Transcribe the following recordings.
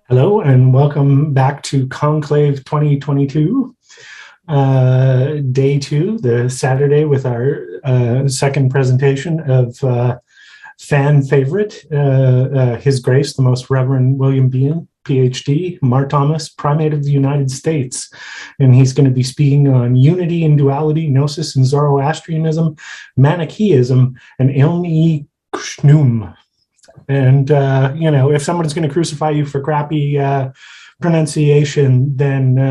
Hello and welcome back to Conclave 2022, day two, the Saturday with our second presentation of fan favorite, His Grace, the Most Reverend William Behun, PhD, Mar Thomas, Primate of the United States. And he's going to be speaking on unity and duality, Gnosis and Zoroastrianism, Manichaeism, and Ilm-e-Khshnum. And, if someone's going to crucify you for crappy pronunciation, then, they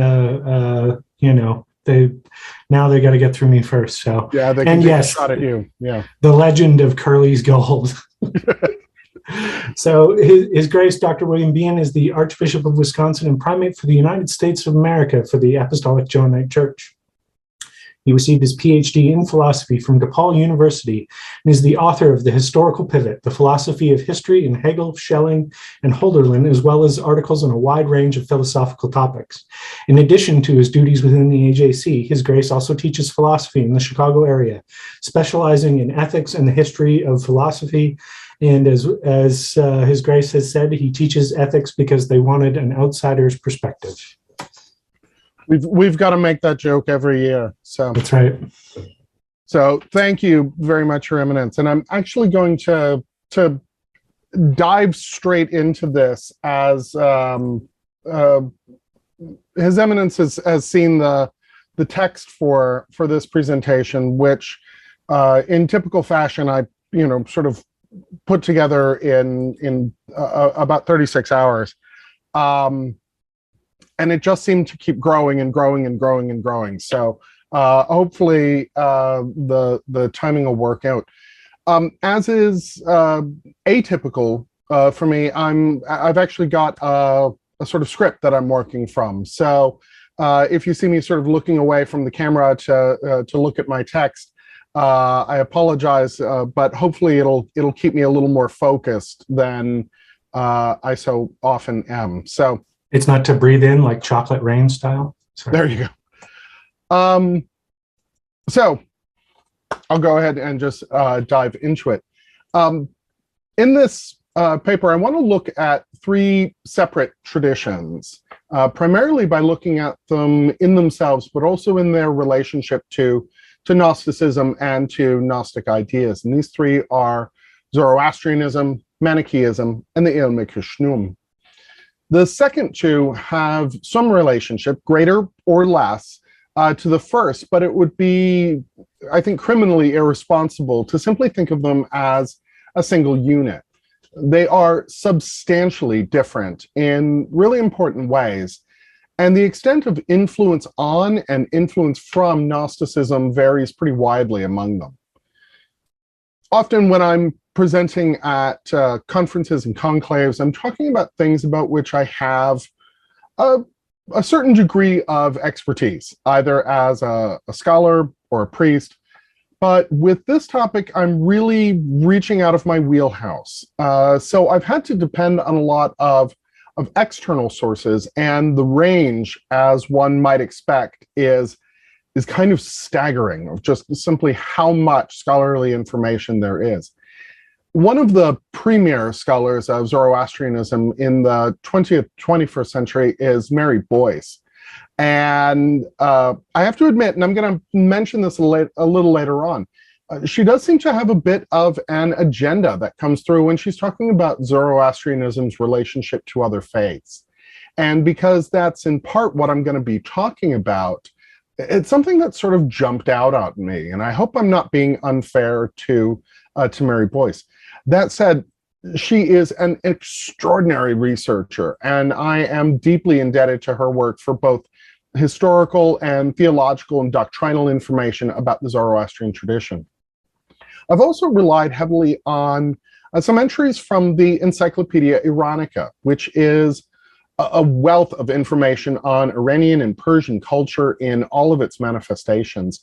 got to get through me first. So, yeah, they can get a shot at you. Yeah. The legend of Curly's gold. So His Grace, Dr. William Behun, is the Archbishop of Wisconsin and Primate for the United States of America for the Apostolic Johannite Church. He received his PhD in philosophy from DePaul University and is the author of The Historical Pivot, The Philosophy of History in Hegel, Schelling, and Hölderlin, as well as articles on a wide range of philosophical topics. In addition to his duties within the AJC, His Grace also teaches philosophy in the Chicago area, specializing in ethics and the history of philosophy. And as His Grace has said, he teaches ethics because they wanted an outsider's perspective. We've got to make that joke every year. So that's right. So thank you very much, Your Eminence. And I'm actually going to dive straight into this as His Eminence has seen the text for this presentation, which in typical fashion I sort of put together in about 36 hours. And it just seemed to keep growing and growing and growing and growing. So hopefully the timing will work out. As is atypical for me, I've actually got a sort of script that I'm working from. So if you see me sort of looking away from the camera to look at my text, I apologize, but hopefully it'll keep me a little more focused than I so often am. So. It's not to breathe in like chocolate rain style. Sorry. There you go. So I'll go ahead and just dive into it. In this paper, I want to look at three separate traditions, primarily by looking at them in themselves, but also in their relationship to Gnosticism and to Gnostic ideas. And these three are Zoroastrianism, Manichaeism, and the Ilm-e-Khshnum. The second two have some relationship, greater or less, to the first, but it would be, I think, criminally irresponsible to simply think of them as a single unit. They are substantially different in really important ways, and the extent of influence on and influence from Gnosticism varies pretty widely among them. Often when I'm presenting at conferences and conclaves, I'm talking about things about which I have a certain degree of expertise, either as a scholar or a priest. But with this topic, I'm really reaching out of my wheelhouse. So I've had to depend on a lot of external sources, and the range, as one might expect, is kind of staggering of just simply how much scholarly information there is. One of the premier scholars of Zoroastrianism in the 20th, 21st century is Mary Boyce. And I have to admit, and I'm going to mention this a little later on, she does seem to have a bit of an agenda that comes through when she's talking about Zoroastrianism's relationship to other faiths. And because that's in part what I'm going to be talking about, it's something that sort of jumped out at me, and I hope I'm not being unfair to Mary Boyce. That said, she is an extraordinary researcher, and I am deeply indebted to her work for both historical and theological and doctrinal information about the Zoroastrian tradition. I've also relied heavily on some entries from the Encyclopedia Iranica, which is a wealth of information on Iranian and Persian culture in all of its manifestations.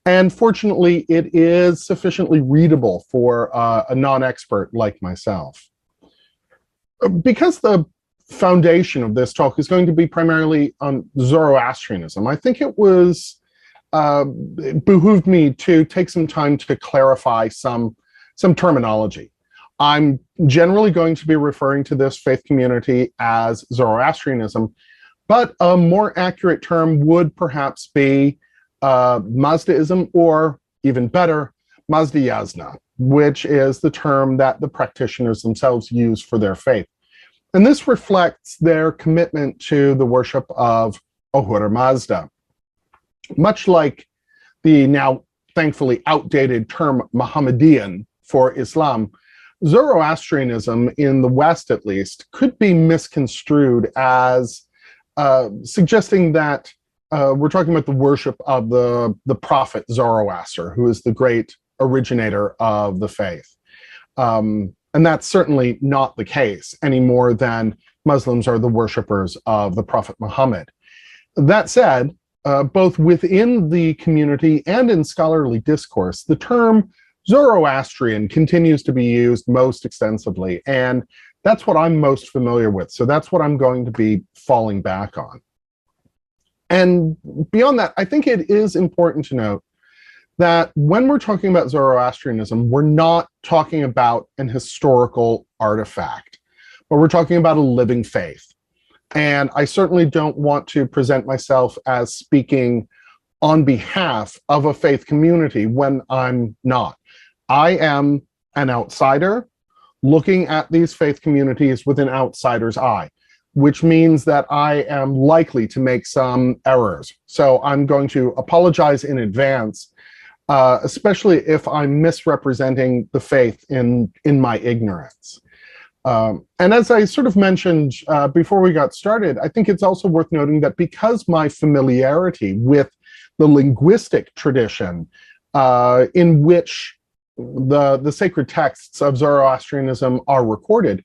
And fortunately, it is sufficiently readable for a non-expert like myself. Because the foundation of this talk is going to be primarily on Zoroastrianism, I think it behooved me to take some time to clarify some terminology. I'm generally going to be referring to this faith community as Zoroastrianism, but a more accurate term would perhaps be Mazdaism, or even better, Mazdayazna, which is the term that the practitioners themselves use for their faith. And this reflects their commitment to the worship of Ahura Mazda. Much like the now thankfully outdated term Mohammedan for Islam, Zoroastrianism, in the West at least, could be misconstrued as suggesting that we're talking about the worship of the prophet Zoroaster, who is the great originator of the faith. And that's certainly not the case any more than Muslims are the worshippers of the Prophet Muhammad. That said, both within the community and in scholarly discourse, the term Zoroastrian continues to be used most extensively, and that's what I'm most familiar with. So that's what I'm going to be falling back on. And beyond that, I think it is important to note that when we're talking about Zoroastrianism, we're not talking about an historical artifact, but we're talking about a living faith. And I certainly don't want to present myself as speaking on behalf of a faith community when I'm not. I am an outsider looking at these faith communities with an outsider's eye, which means that I am likely to make some errors. So I'm going to apologize in advance, especially if I'm misrepresenting the faith in my ignorance. And as I sort of mentioned before we got started, I think it's also worth noting that because my familiarity with the linguistic tradition in which the sacred texts of Zoroastrianism are recorded,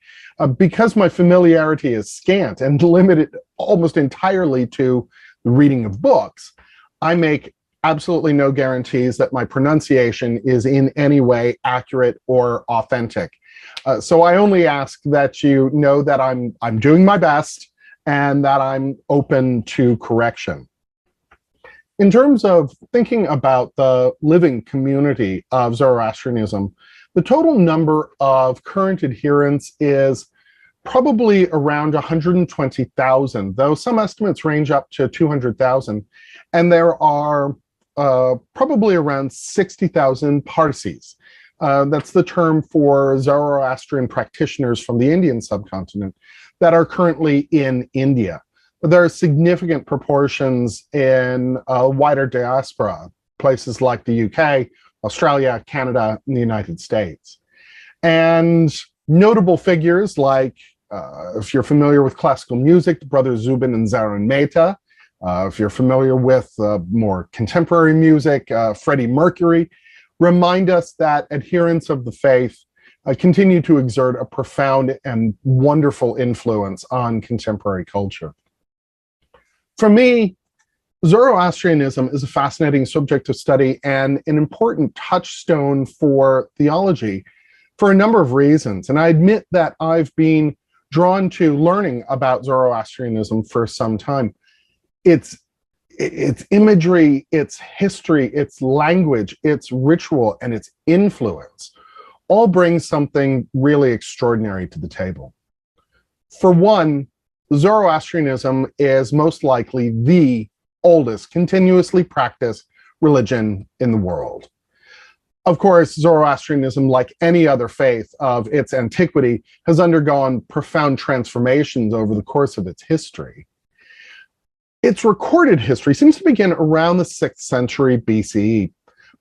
because my familiarity is scant and limited almost entirely to the reading of books, I make absolutely no guarantees that my pronunciation is in any way accurate or authentic. So I only ask that you know that I'm doing my best and that I'm open to correction. In terms of thinking about the living community of Zoroastrianism, the total number of current adherents is probably around 120,000, though some estimates range up to 200,000. And there are probably around 60,000 Parsis. That's the term for Zoroastrian practitioners from the Indian subcontinent that are currently in India. But there are significant proportions in a wider diaspora, places like the UK, Australia, Canada, and the United States. And notable figures like, if you're familiar with classical music, the brothers Zubin and Zaran Mehta. If you're familiar with more contemporary music, Freddie Mercury, remind us that adherents of the faith continue to exert a profound and wonderful influence on contemporary culture. For me, Zoroastrianism is a fascinating subject of study and an important touchstone for theology for a number of reasons. And I admit that I've been drawn to learning about Zoroastrianism for some time. Its imagery, its history, its language, its ritual, and its influence all bring something really extraordinary to the table. For one, Zoroastrianism is most likely the oldest continuously practiced religion in the world. Of course, Zoroastrianism, like any other faith of its antiquity, has undergone profound transformations over the course of its history. Its recorded history seems to begin around the 6th century BCE,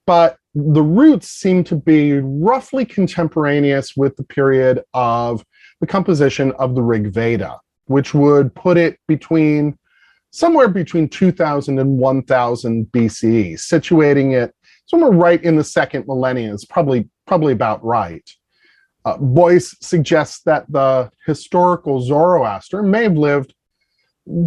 but the roots seem to be roughly contemporaneous with the period of the composition of the Rig Veda, which would put it somewhere between 2000 and 1000 BCE, situating it somewhere right in the second millennium is probably about right. Boyce suggests that the historical Zoroaster may have lived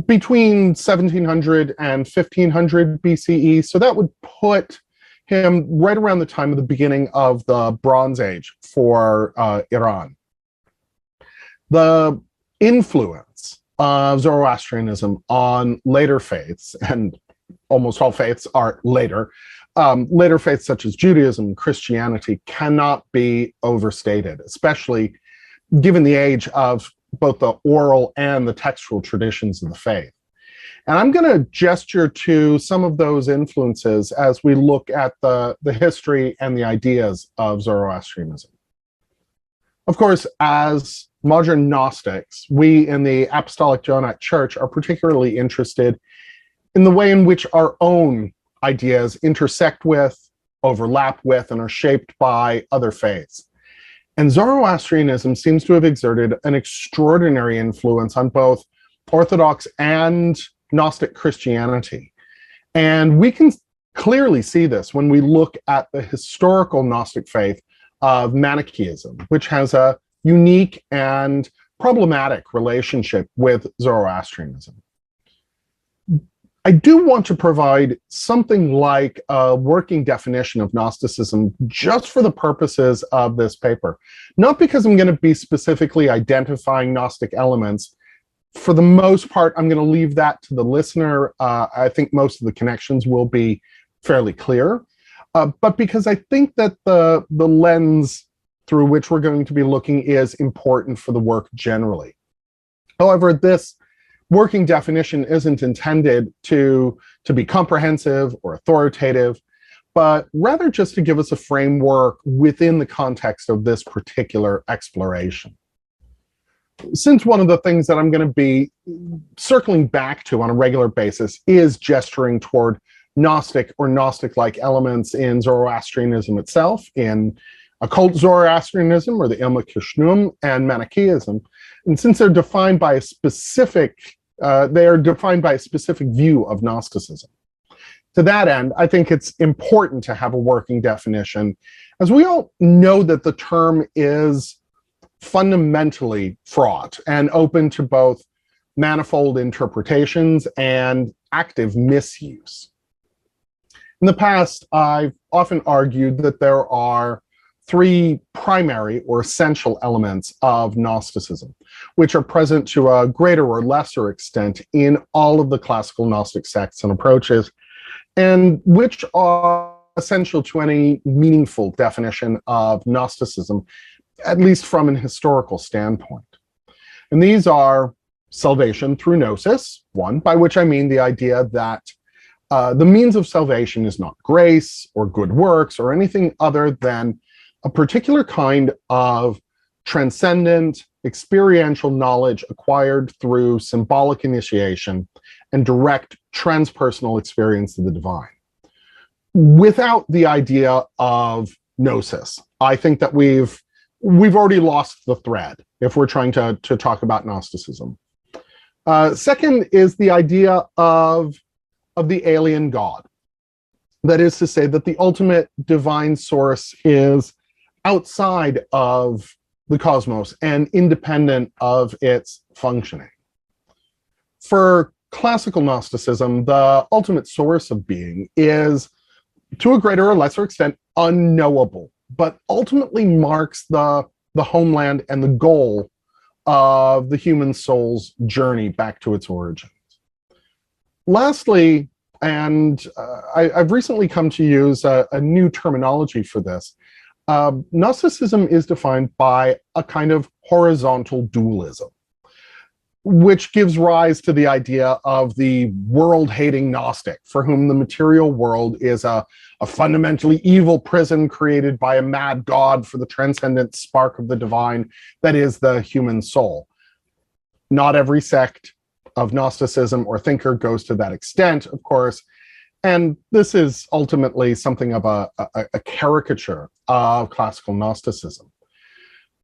between 1700 and 1500 BCE, so that would put him right around the time of the beginning of the Bronze Age for Iran. The influence of Zoroastrianism on later faiths, and almost all faiths are later, later faiths such as Judaism and Christianity cannot be overstated, especially given the age of both the oral and the textual traditions of the faith. And I'm going to gesture to some of those influences as we look at the history and the ideas of Zoroastrianism. Of course, as modern Gnostics, we in the Apostolic Johannite Church are particularly interested in the way in which our own ideas intersect with, overlap with, and are shaped by other faiths. And Zoroastrianism seems to have exerted an extraordinary influence on both Orthodox and Gnostic Christianity. And we can clearly see this when we look at the historical Gnostic faith of Manichaeism, which has a unique and problematic relationship with Zoroastrianism. I do want to provide something like a working definition of Gnosticism just for the purposes of this paper. Not because I'm going to be specifically identifying Gnostic elements. For the most part, I'm going to leave that to the listener. I think most of the connections will be fairly clear. But because I think that the lens through which we're going to be looking is important for the work generally. However, this working definition isn't intended to be comprehensive or authoritative, but rather just to give us a framework within the context of this particular exploration. Since one of the things that I'm going to be circling back to on a regular basis is gesturing toward Gnostic or Gnostic-like elements in Zoroastrianism itself, in occult Zoroastrianism or the Ilm-e-Khshnum and Manichaeism, and since they're defined by a specific, view of Gnosticism. To that end, I think it's important to have a working definition, as we all know that the term is fundamentally fraught and open to both manifold interpretations and active misuse. In the past, I've often argued that there are three primary or essential elements of Gnosticism, which are present to a greater or lesser extent in all of the classical Gnostic sects and approaches, and which are essential to any meaningful definition of Gnosticism, at least from an historical standpoint. And these are salvation through Gnosis, one, by which I mean the idea that the means of salvation is not grace or good works or anything other than a particular kind of transcendent, experiential knowledge acquired through symbolic initiation and direct transpersonal experience of the divine. Without the idea of Gnosis, I think that we've already lost the thread if we're trying to talk about Gnosticism. Second is the idea of the alien God. That is to say that the ultimate divine source is outside of the cosmos and independent of its functioning. For classical Gnosticism, the ultimate source of being is, to a greater or lesser extent, unknowable, but ultimately marks the homeland and the goal of the human soul's journey back to its origins. Lastly, and I've recently come to use a new terminology for this, Gnosticism is defined by a kind of horizontal dualism, which gives rise to the idea of the world-hating Gnostic, for whom the material world is a fundamentally evil prison created by a mad god for the transcendent spark of the divine that is the human soul. Not every sect of Gnosticism or thinker goes to that extent, of course, and this is ultimately something of a caricature of classical Gnosticism.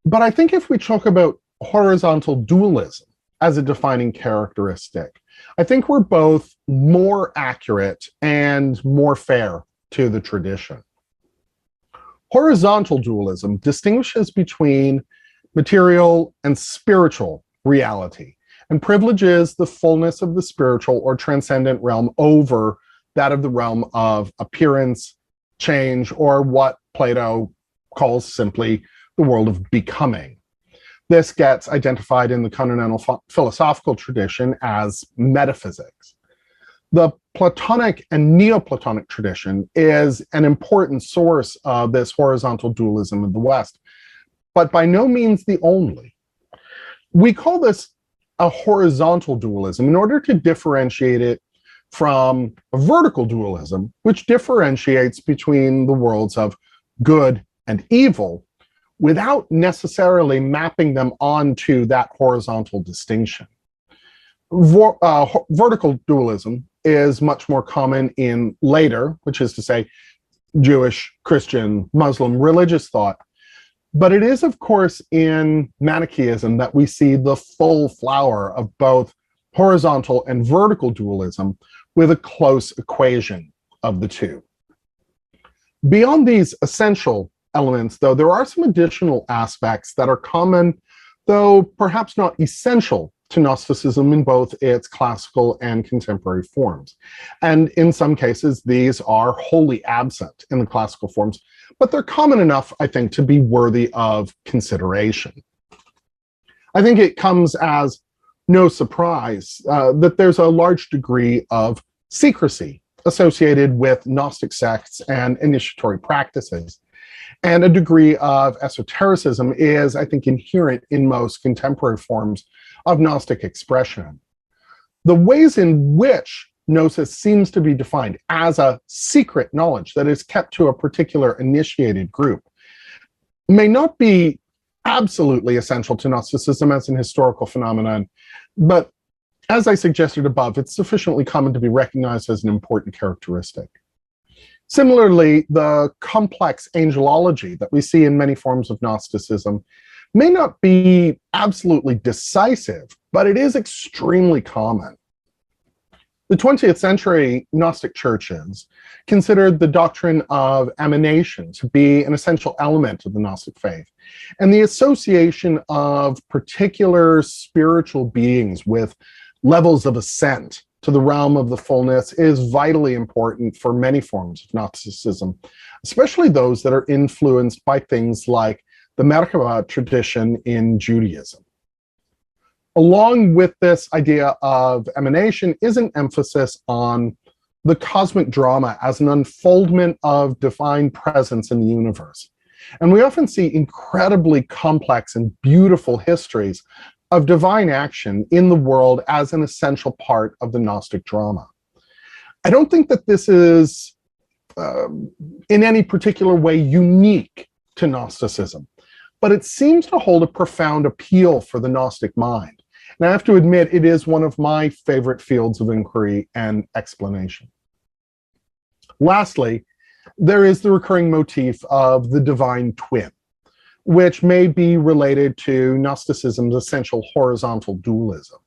But I think if we talk about horizontal dualism as a defining characteristic, I think we're both more accurate and more fair to the tradition. Horizontal dualism distinguishes between material and spiritual reality and privileges the fullness of the spiritual or transcendent realm over that of the realm of appearance, change, or what Plato calls simply the world of becoming. This gets identified in the continental philosophical tradition as metaphysics. The Platonic and Neoplatonic tradition is an important source of this horizontal dualism in the West, but by no means the only. We call this a horizontal dualism in order to differentiate it from a vertical dualism, which differentiates between the worlds of good and evil without necessarily mapping them onto that horizontal distinction. Vertical dualism is much more common in later, which is to say, Jewish, Christian, Muslim religious thought. But it is, of course, in Manichaeism that we see the full flower of both horizontal and vertical dualism with a close equation of the two. Beyond these essential elements, though, there are some additional aspects that are common, though perhaps not essential to Gnosticism in both its classical and contemporary forms. And in some cases, these are wholly absent in the classical forms, but they're common enough, I think, to be worthy of consideration. I think it comes as no surprise that there's a large degree of secrecy associated with Gnostic sects and initiatory practices. And a degree of esotericism is, I think, inherent in most contemporary forms of Gnostic expression. The ways in which Gnosis seems to be defined as a secret knowledge that is kept to a particular initiated group may not be absolutely essential to Gnosticism as an historical phenomenon, but as I suggested above, it's sufficiently common to be recognized as an important characteristic. Similarly, the complex angelology that we see in many forms of Gnosticism may not be absolutely decisive, but it is extremely common. The 20th century Gnostic churches considered the doctrine of emanation to be an essential element of the Gnostic faith, and the association of particular spiritual beings with levels of ascent to the realm of the fullness is vitally important for many forms of Gnosticism, especially those that are influenced by things like the Merkabah tradition in Judaism. Along with this idea of emanation is an emphasis on the cosmic drama as an unfoldment of divine presence in the universe. And we often see incredibly complex and beautiful histories of divine action in the world as an essential part of the Gnostic drama. I don't think that this is in any particular way unique to Gnosticism, but it seems to hold a profound appeal for the Gnostic mind. And I have to admit, it is one of my favorite fields of inquiry and explanation. Lastly, there is the recurring motif of the divine twin, which may be related to Gnosticism's essential horizontal dualism.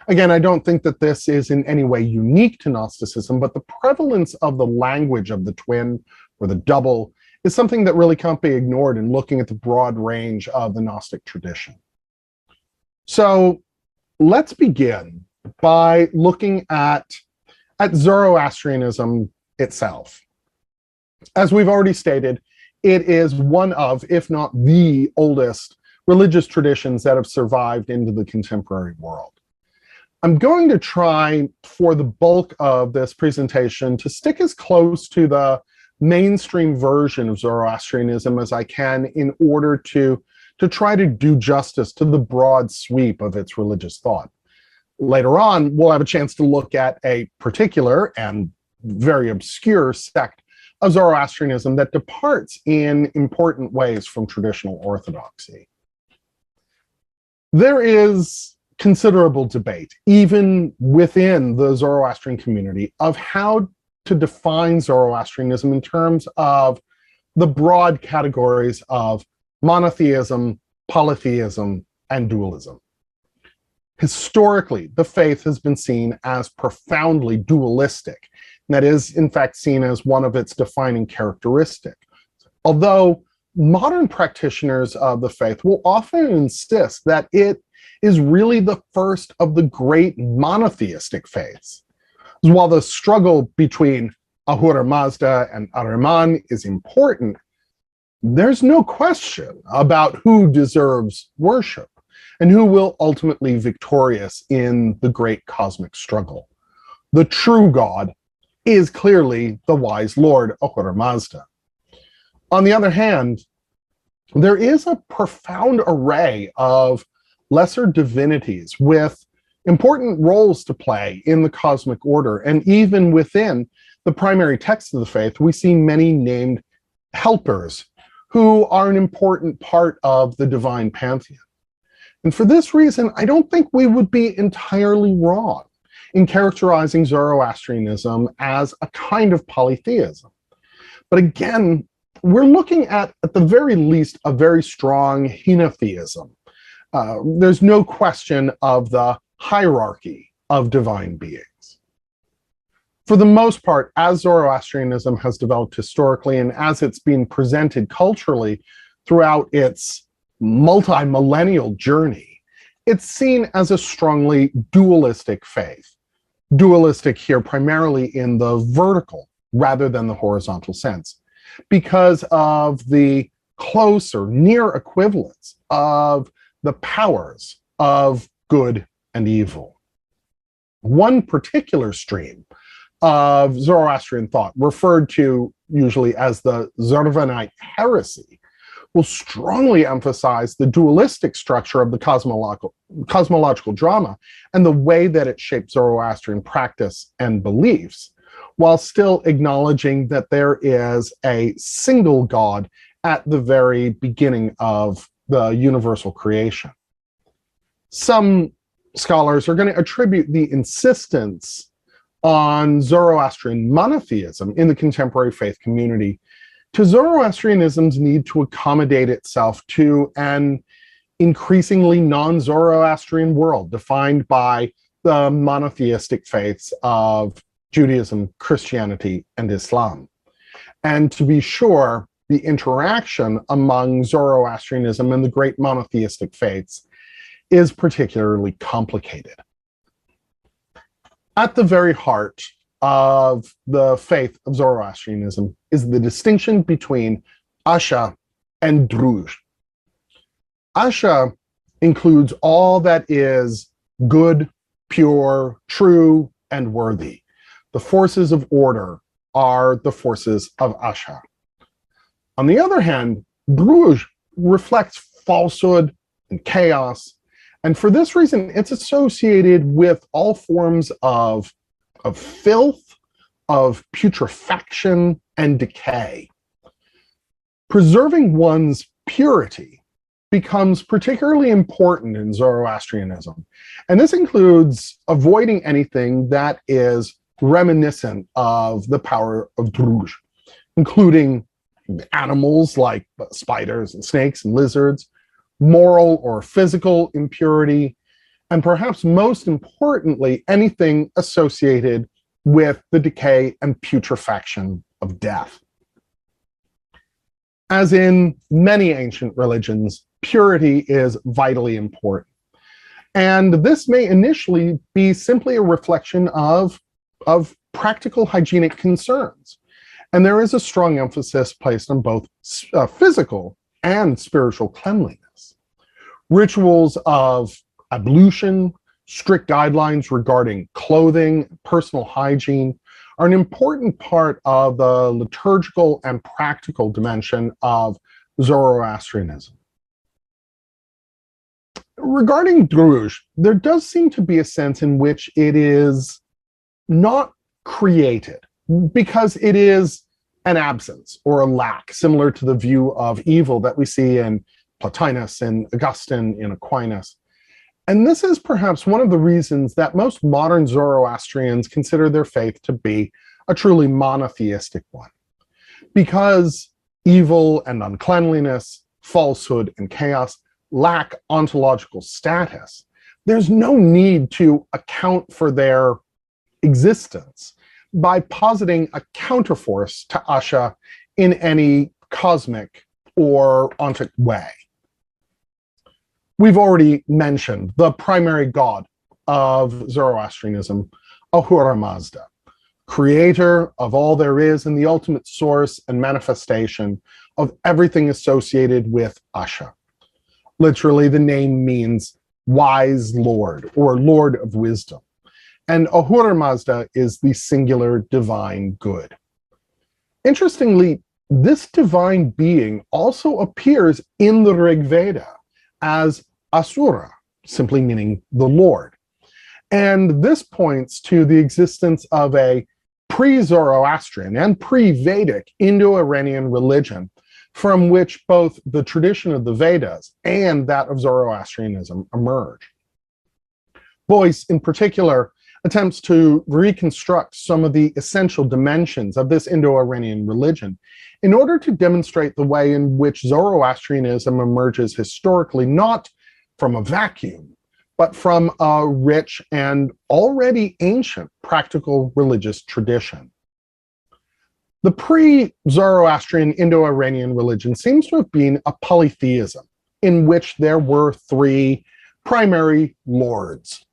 Again, I don't think that this is in any way unique to Gnosticism, but the prevalence of the language of the twin or the double is something that really can't be ignored in looking at the broad range of the Gnostic tradition. So let's begin by looking at Zoroastrianism itself. As we've already stated, it is one of, if not the oldest, religious traditions that have survived into the contemporary world. I'm going to try, for the bulk of this presentation, to stick as close to the mainstream version of Zoroastrianism as I can in order to try to do justice to the broad sweep of its religious thought. Later on, we'll have a chance to look at a particular and very obscure sect of Zoroastrianism that departs in important ways from traditional orthodoxy. There is considerable debate, even within the Zoroastrian community, of how to define Zoroastrianism in terms of the broad categories of monotheism, polytheism, and dualism. Historically, the faith has been seen as profoundly dualistic. And that is, in fact, seen as one of its defining characteristics. Although modern practitioners of the faith will often insist that it is really the first of the great monotheistic faiths. While the struggle between Ahura Mazda and Ahriman is important, there's no question about who deserves worship and who will ultimately be victorious in the great cosmic struggle. the true God, is clearly the wise Lord Ahura Mazda. On the other hand, there is a profound array of lesser divinities with important roles to play in the cosmic order. And even within the primary text of the faith, we see many named helpers who are an important part of the divine pantheon. And for this reason, I don't think we would be entirely wrong in characterizing Zoroastrianism as a kind of polytheism. But again, we're looking at the very least, a very strong henotheism. There's no question of the hierarchy of divine beings. For the most part, as Zoroastrianism has developed historically and as it's been presented culturally throughout its multi-millennial journey, it's seen as a strongly dualistic faith. Dualistic here primarily in the vertical rather than the horizontal sense, because of the close or near equivalence of the powers of good and evil. One particular stream of Zoroastrian thought, referred to usually as the Zurvanite heresy, will strongly emphasize the dualistic structure of the cosmological drama and the way that it shapes Zoroastrian practice and beliefs, while still acknowledging that there is a single God at the very beginning of the universal creation. Some scholars are going to attribute the insistence on Zoroastrian monotheism in the contemporary faith community to Zoroastrianism's need to accommodate itself to an increasingly non-Zoroastrian world defined by the monotheistic faiths of Judaism, Christianity, and Islam. And to be sure, the interaction among Zoroastrianism and the great monotheistic faiths is particularly complicated. At the very heart of the faith of Zoroastrianism is the distinction between Asha and Druj. Asha includes all that is good, pure, true, and worthy. The forces of order are the forces of Asha. On the other hand, Druj reflects falsehood and chaos, and for this reason, it's associated with all forms of filth, of putrefaction, and decay. Preserving one's purity becomes particularly important in Zoroastrianism, and this includes avoiding anything that is reminiscent of the power of Druj, including animals like spiders and snakes and lizards, moral or physical impurity, and perhaps most importantly, anything associated with the decay and putrefaction of death. As in many ancient religions, purity is vitally important. And this may initially be simply a reflection of practical hygienic concerns. And there is a strong emphasis placed on both physical and spiritual cleanliness. Rituals of ablution, strict guidelines regarding clothing, personal hygiene are an important part of the liturgical and practical dimension of Zoroastrianism. Regarding Druj, there does seem to be a sense in which it is not created, because it is an absence or a lack, similar to the view of evil that we see in Plotinus and Augustine in Aquinas. And this is perhaps one of the reasons that most modern Zoroastrians consider their faith to be a truly monotheistic one. Because evil and uncleanliness, falsehood and chaos lack ontological status, there's no need to account for their existence by positing a counterforce to Asha in any cosmic or ontic way. We've already mentioned the primary god of Zoroastrianism, Ahura Mazda, creator of all there is and the ultimate source and manifestation of everything associated with Asha. Literally, the name means wise lord or lord of wisdom. and Ahura Mazda is the singular divine good. Interestingly, this divine being also appears in the Rig Veda as Asura, simply meaning the Lord. And this points to the existence of a pre-Zoroastrian and pre-Vedic Indo-Iranian religion from which both the tradition of the Vedas and that of Zoroastrianism emerge. Boyce, in particular, attempts to reconstruct some of the essential dimensions of this Indo-Iranian religion in order to demonstrate the way in which Zoroastrianism emerges historically, not from a vacuum, but from a rich and already ancient practical religious tradition. The pre-Zoroastrian Indo-Iranian religion seems to have been a polytheism in which there were three primary lords.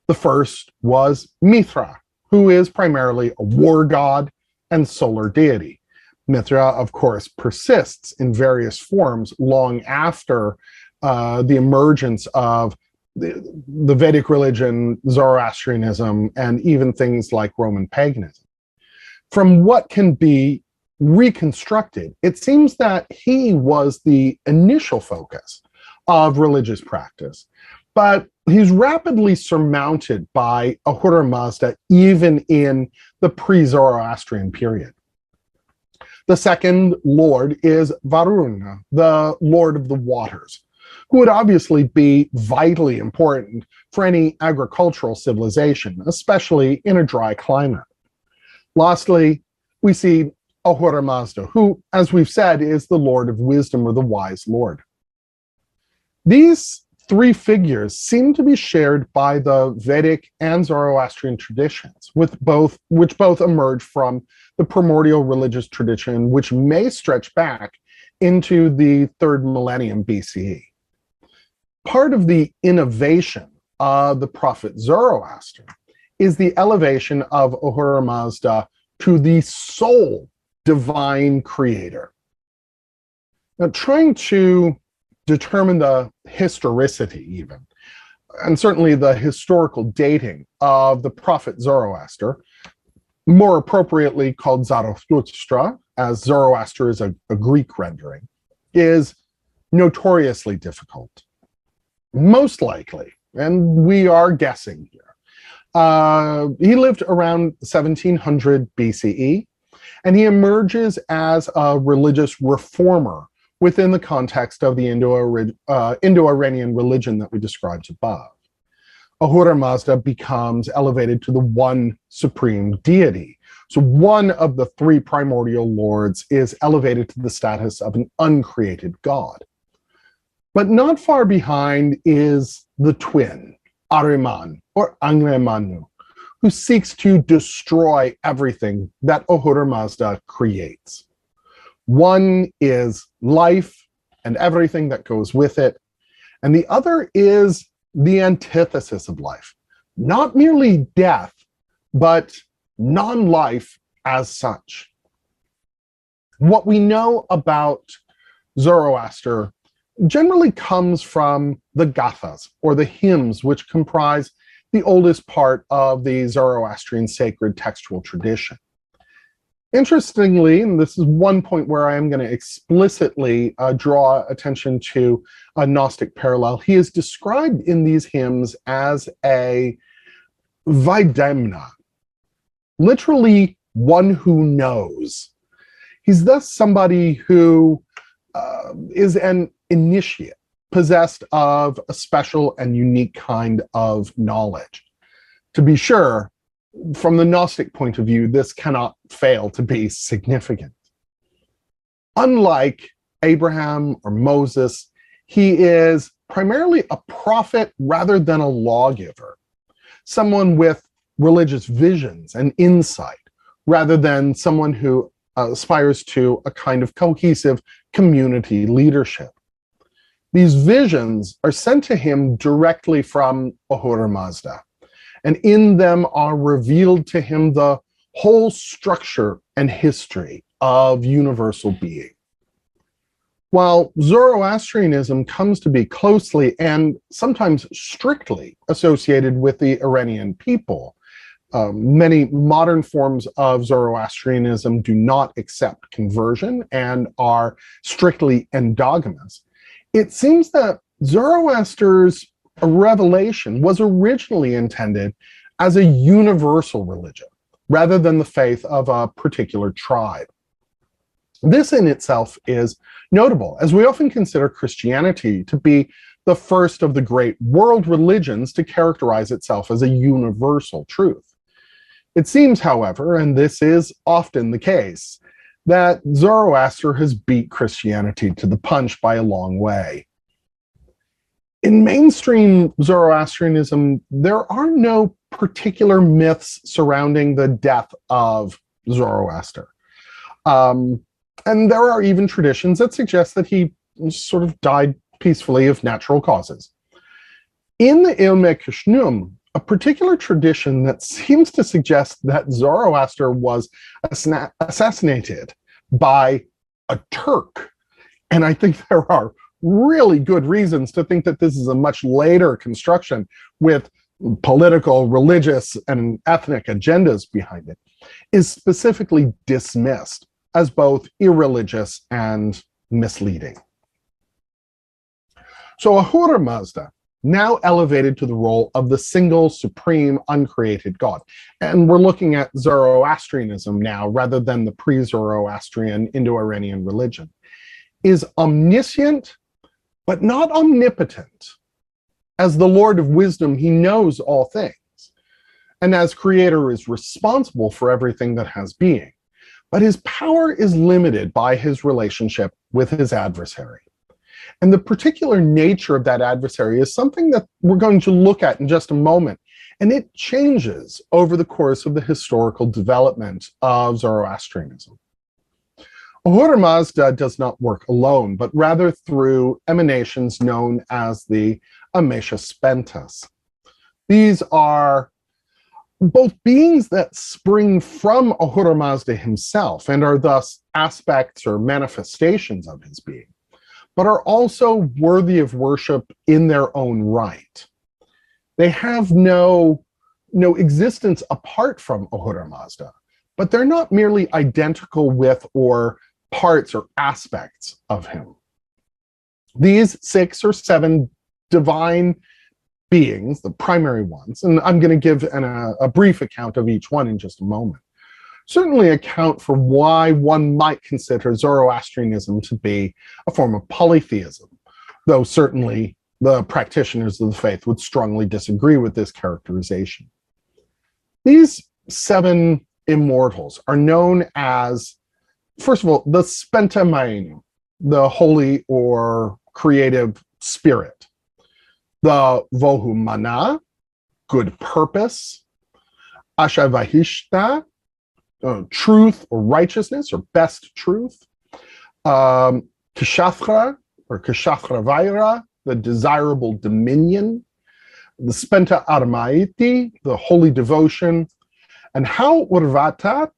The first was Mithra, who is primarily a war god and solar deity. Mithra, of course, persists in various forms long after the emergence of the Vedic religion, Zoroastrianism, and even things like Roman paganism. From what can be reconstructed, it seems that he was the initial focus of religious practice, but he's rapidly surmounted by Ahura Mazda even in the pre-Zoroastrian period. The second lord is Varuna, the lord of the waters, who would obviously be vitally important for any agricultural civilization, especially in a dry climate. Lastly, we see Ahura Mazda, who, as we've said, is the Lord of Wisdom or the Wise Lord. These three figures seem to be shared by the Vedic and Zoroastrian traditions, which both emerge from the primordial religious tradition, which may stretch back into the 3rd millennium BCE. Part of the innovation of the prophet Zoroaster is the elevation of Ahura Mazda to the sole divine creator. Now, trying to determine the historicity even, and certainly the historical dating of the prophet Zoroaster, more appropriately called Zarathustra, as Zoroaster is a Greek rendering, is notoriously difficult. Most likely, and we are guessing here, he lived around 1700 BCE, and he emerges as a religious reformer within the context of the Indo-Iranian religion that we described above. Ahura Mazda becomes elevated to the one supreme deity. So one of the three primordial lords is elevated to the status of an uncreated god. But not far behind is the twin, Ahriman, or Angremanu, who seeks to destroy everything that Ahura Mazda creates. One is life and everything that goes with it, and the other is the antithesis of life. Not merely death, but non-life as such. What we know about Zoroaster generally comes from the Gathas, or the hymns, which comprise the oldest part of the Zoroastrian sacred textual tradition. Interestingly, and this is one point where I am going to explicitly draw attention to a Gnostic parallel, he is described in these hymns as a Vaidemna, literally one who knows. He's thus somebody who is an initiate, possessed of a special and unique kind of knowledge. To be sure, from the Gnostic point of view, this cannot fail to be significant. Unlike Abraham or Moses, he is primarily a prophet rather than a lawgiver, someone with religious visions and insight, rather than someone who aspires to a kind of cohesive community leadership. These visions are sent to him directly from Ahura Mazda, and in them are revealed to him the whole structure and history of universal being. While Zoroastrianism comes to be closely and sometimes strictly associated with the Iranian people, Many modern forms of Zoroastrianism do not accept conversion and are strictly endogamous. It seems that Zoroaster's revelation was originally intended as a universal religion, rather than the faith of a particular tribe. This in itself is notable, as we often consider Christianity to be the first of the great world religions to characterize itself as a universal truth. It seems, however, and this is often the case, that Zoroaster has beat Christianity to the punch by a long way. In mainstream Zoroastrianism, there are no particular myths surrounding the death of Zoroaster. And there are even traditions that suggest that he sort of died peacefully of natural causes. In the Ilm-e-Khshnum, a particular tradition that seems to suggest that Zoroaster was assassinated by a Turk. And I think there are really good reasons to think that this is a much later construction with political, religious, and ethnic agendas behind it, is specifically dismissed as both irreligious and misleading. So Ahura Mazda, now elevated to the role of the single, supreme, uncreated God. And we're looking at Zoroastrianism now, rather than the pre-Zoroastrian Indo-Iranian religion, is omniscient, but not omnipotent. As the Lord of wisdom, he knows all things. And as creator is responsible for everything that has being. But his power is limited by his relationship with his adversary. And the particular nature of that adversary is something that we're going to look at in just a moment. And it changes over the course of the historical development of Zoroastrianism. Ahura Mazda does not work alone, but rather through emanations known as the Amesha-Spentas. These are both beings that spring from Ahura Mazda himself and are thus aspects or manifestations of his being, but are also worthy of worship in their own right. They have no existence apart from Ahura Mazda, but they're not merely identical with or parts or aspects of him. These 6 or 7 divine beings, the primary ones, and I'm going to give a brief account of each one in just a moment, certainly account for why one might consider Zoroastrianism to be a form of polytheism, though certainly the practitioners of the faith would strongly disagree with this characterization. These 7 immortals are known as, first of all, the Spenta Maenu, the holy or creative spirit, the Vohu Mana, good purpose, Ashavahishta, truth or righteousness or best truth, Kshatra or Kshatravaira, the desirable dominion, the Spenta Aramaiti, the holy devotion, and How Urvatat,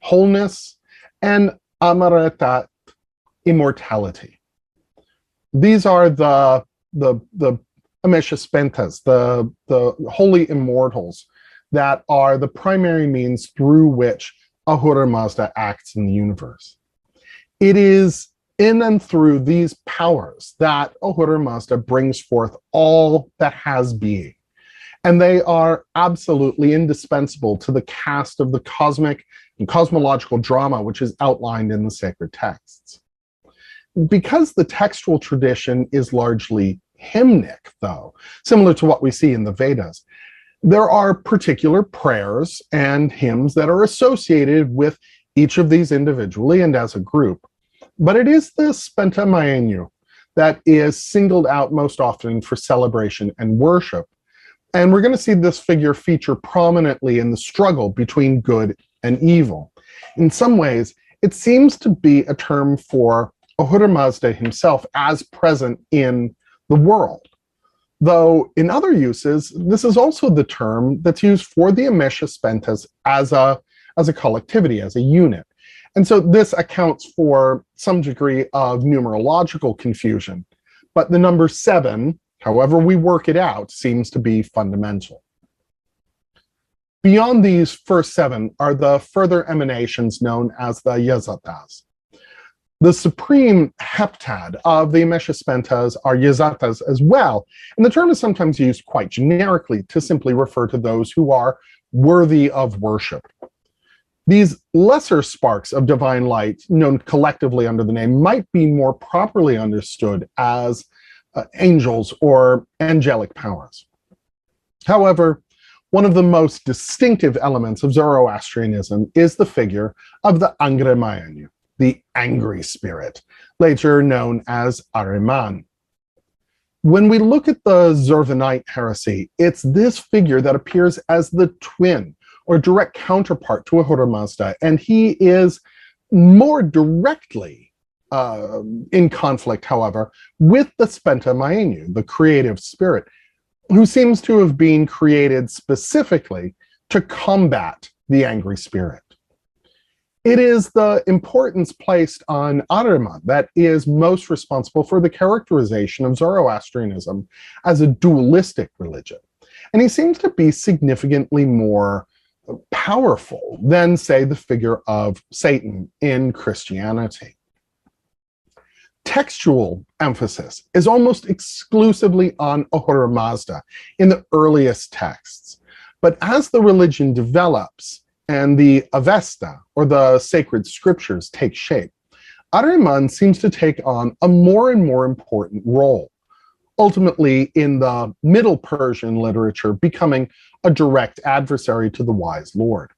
wholeness, and Amaratat, immortality. These are the Amesha-Spentas, the holy immortals that are the primary means through which Ahura Mazda acts in the universe. It is in and through these powers that Ahura Mazda brings forth all that has being. And they are absolutely indispensable to the cast of the cosmic and cosmological drama which is outlined in the sacred texts. Because the textual tradition is largely hymnic, though, similar to what we see in the Vedas, there are particular prayers and hymns that are associated with each of these individually and as a group. But it is the Spenta Maenu that is singled out most often for celebration and worship. And we're going to see this figure feature prominently in the struggle between good and evil. In some ways, it seems to be a term for Ahura Mazda himself as present in the world. Though in other uses, this is also the term that's used for the Amesha-Spentas as a collectivity, as a unit. And so this accounts for some degree of numerological confusion. But the number 7, however we work it out, seems to be fundamental. Beyond these first 7 are the further emanations known as the Yazatas. The supreme heptad of the Ameshaspentas are Yazatas as well, and the term is sometimes used quite generically to simply refer to those who are worthy of worship. These lesser sparks of divine light, known collectively under the name, might be more properly understood as angels or angelic powers. However, one of the most distinctive elements of Zoroastrianism is the figure of the Angremayanu, the angry spirit, later known as Ahriman. When we look at the Zurvanite heresy, it's this figure that appears as the twin or direct counterpart to Ahura Mazda, and he is more directly in conflict, however, with the Spenta Mayenu, the creative spirit, who seems to have been created specifically to combat the angry spirit. It is the importance placed on Ahriman that is most responsible for the characterization of Zoroastrianism as a dualistic religion. And he seems to be significantly more powerful than, say, the figure of Satan in Christianity. Textual emphasis is almost exclusively on Ahura Mazda in the earliest texts. But as the religion develops and the Avesta, or the sacred scriptures, take shape, Ahriman seems to take on a more and more important role, ultimately in the Middle Persian literature becoming a direct adversary to the wise Lord.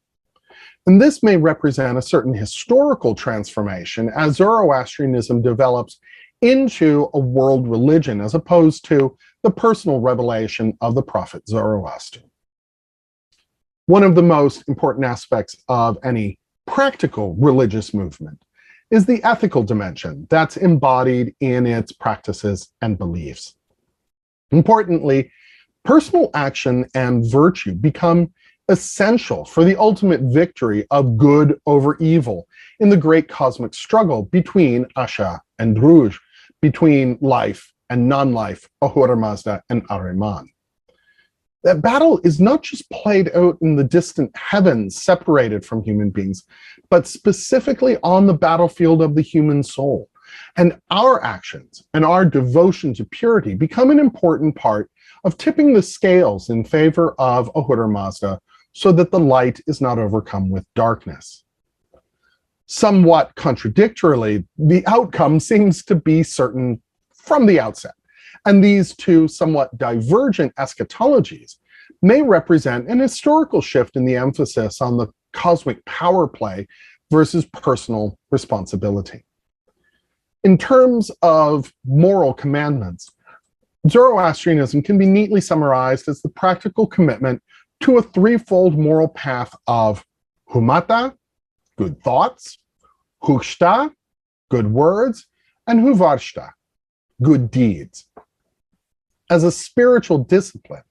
And this may represent a certain historical transformation as Zoroastrianism develops into a world religion as opposed to the personal revelation of the prophet Zoroaster. One of the most important aspects of any practical religious movement is the ethical dimension that's embodied in its practices and beliefs. Importantly, personal action and virtue become essential for the ultimate victory of good over evil in the great cosmic struggle between Asha and Druj, between life and non-life, Ahura Mazda and Ahriman. That battle is not just played out in the distant heavens separated from human beings, but specifically on the battlefield of the human soul. And our actions and our devotion to purity become an important part of tipping the scales in favor of Ahura Mazda so that the light is not overcome with darkness. Somewhat contradictorily, the outcome seems to be certain from the outset. And these two somewhat divergent eschatologies may represent an historical shift in the emphasis on the cosmic power play versus personal responsibility. In terms of moral commandments, Zoroastrianism can be neatly summarized as the practical commitment to a threefold moral path of humata, good thoughts, hushta, good words, and huvarshta, good deeds. As a spiritual discipline,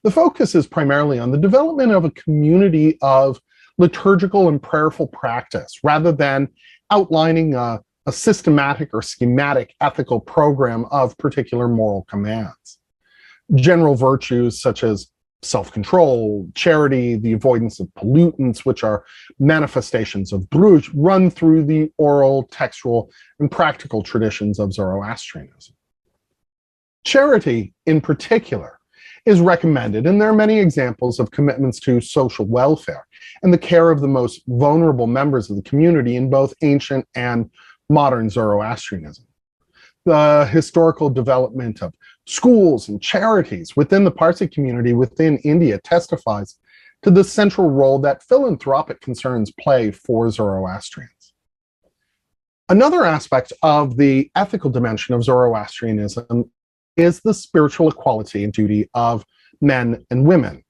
the focus is primarily on the development of a community of liturgical and prayerful practice, rather than outlining a systematic or schematic ethical program of particular moral commands. General virtues such as self-control, charity, the avoidance of pollutants, which are manifestations of Druj, run through the oral, textual, and practical traditions of Zoroastrianism. Charity, in particular, is recommended, and there are many examples of commitments to social welfare and the care of the most vulnerable members of the community in both ancient and modern Zoroastrianism. The historical development of schools and charities within the Parsi community within India testifies to the central role that philanthropic concerns play for Zoroastrians. Another aspect of the ethical dimension of Zoroastrianism is the spiritual equality and duty of men and women.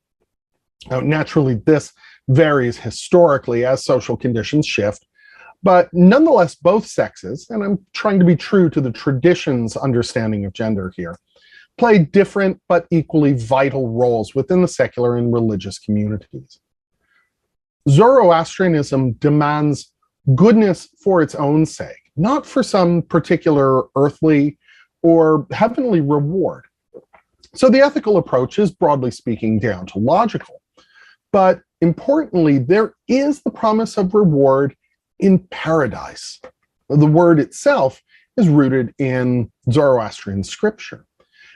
Now, naturally, this varies historically as social conditions shift, but nonetheless, both sexes, and I'm trying to be true to the tradition's understanding of gender here, play different but equally vital roles within the secular and religious communities. Zoroastrianism demands goodness for its own sake, not for some particular earthly or heavenly reward. So the ethical approach is, broadly speaking, deontological, but importantly, there is the promise of reward in paradise. The word itself is rooted in Zoroastrian scripture.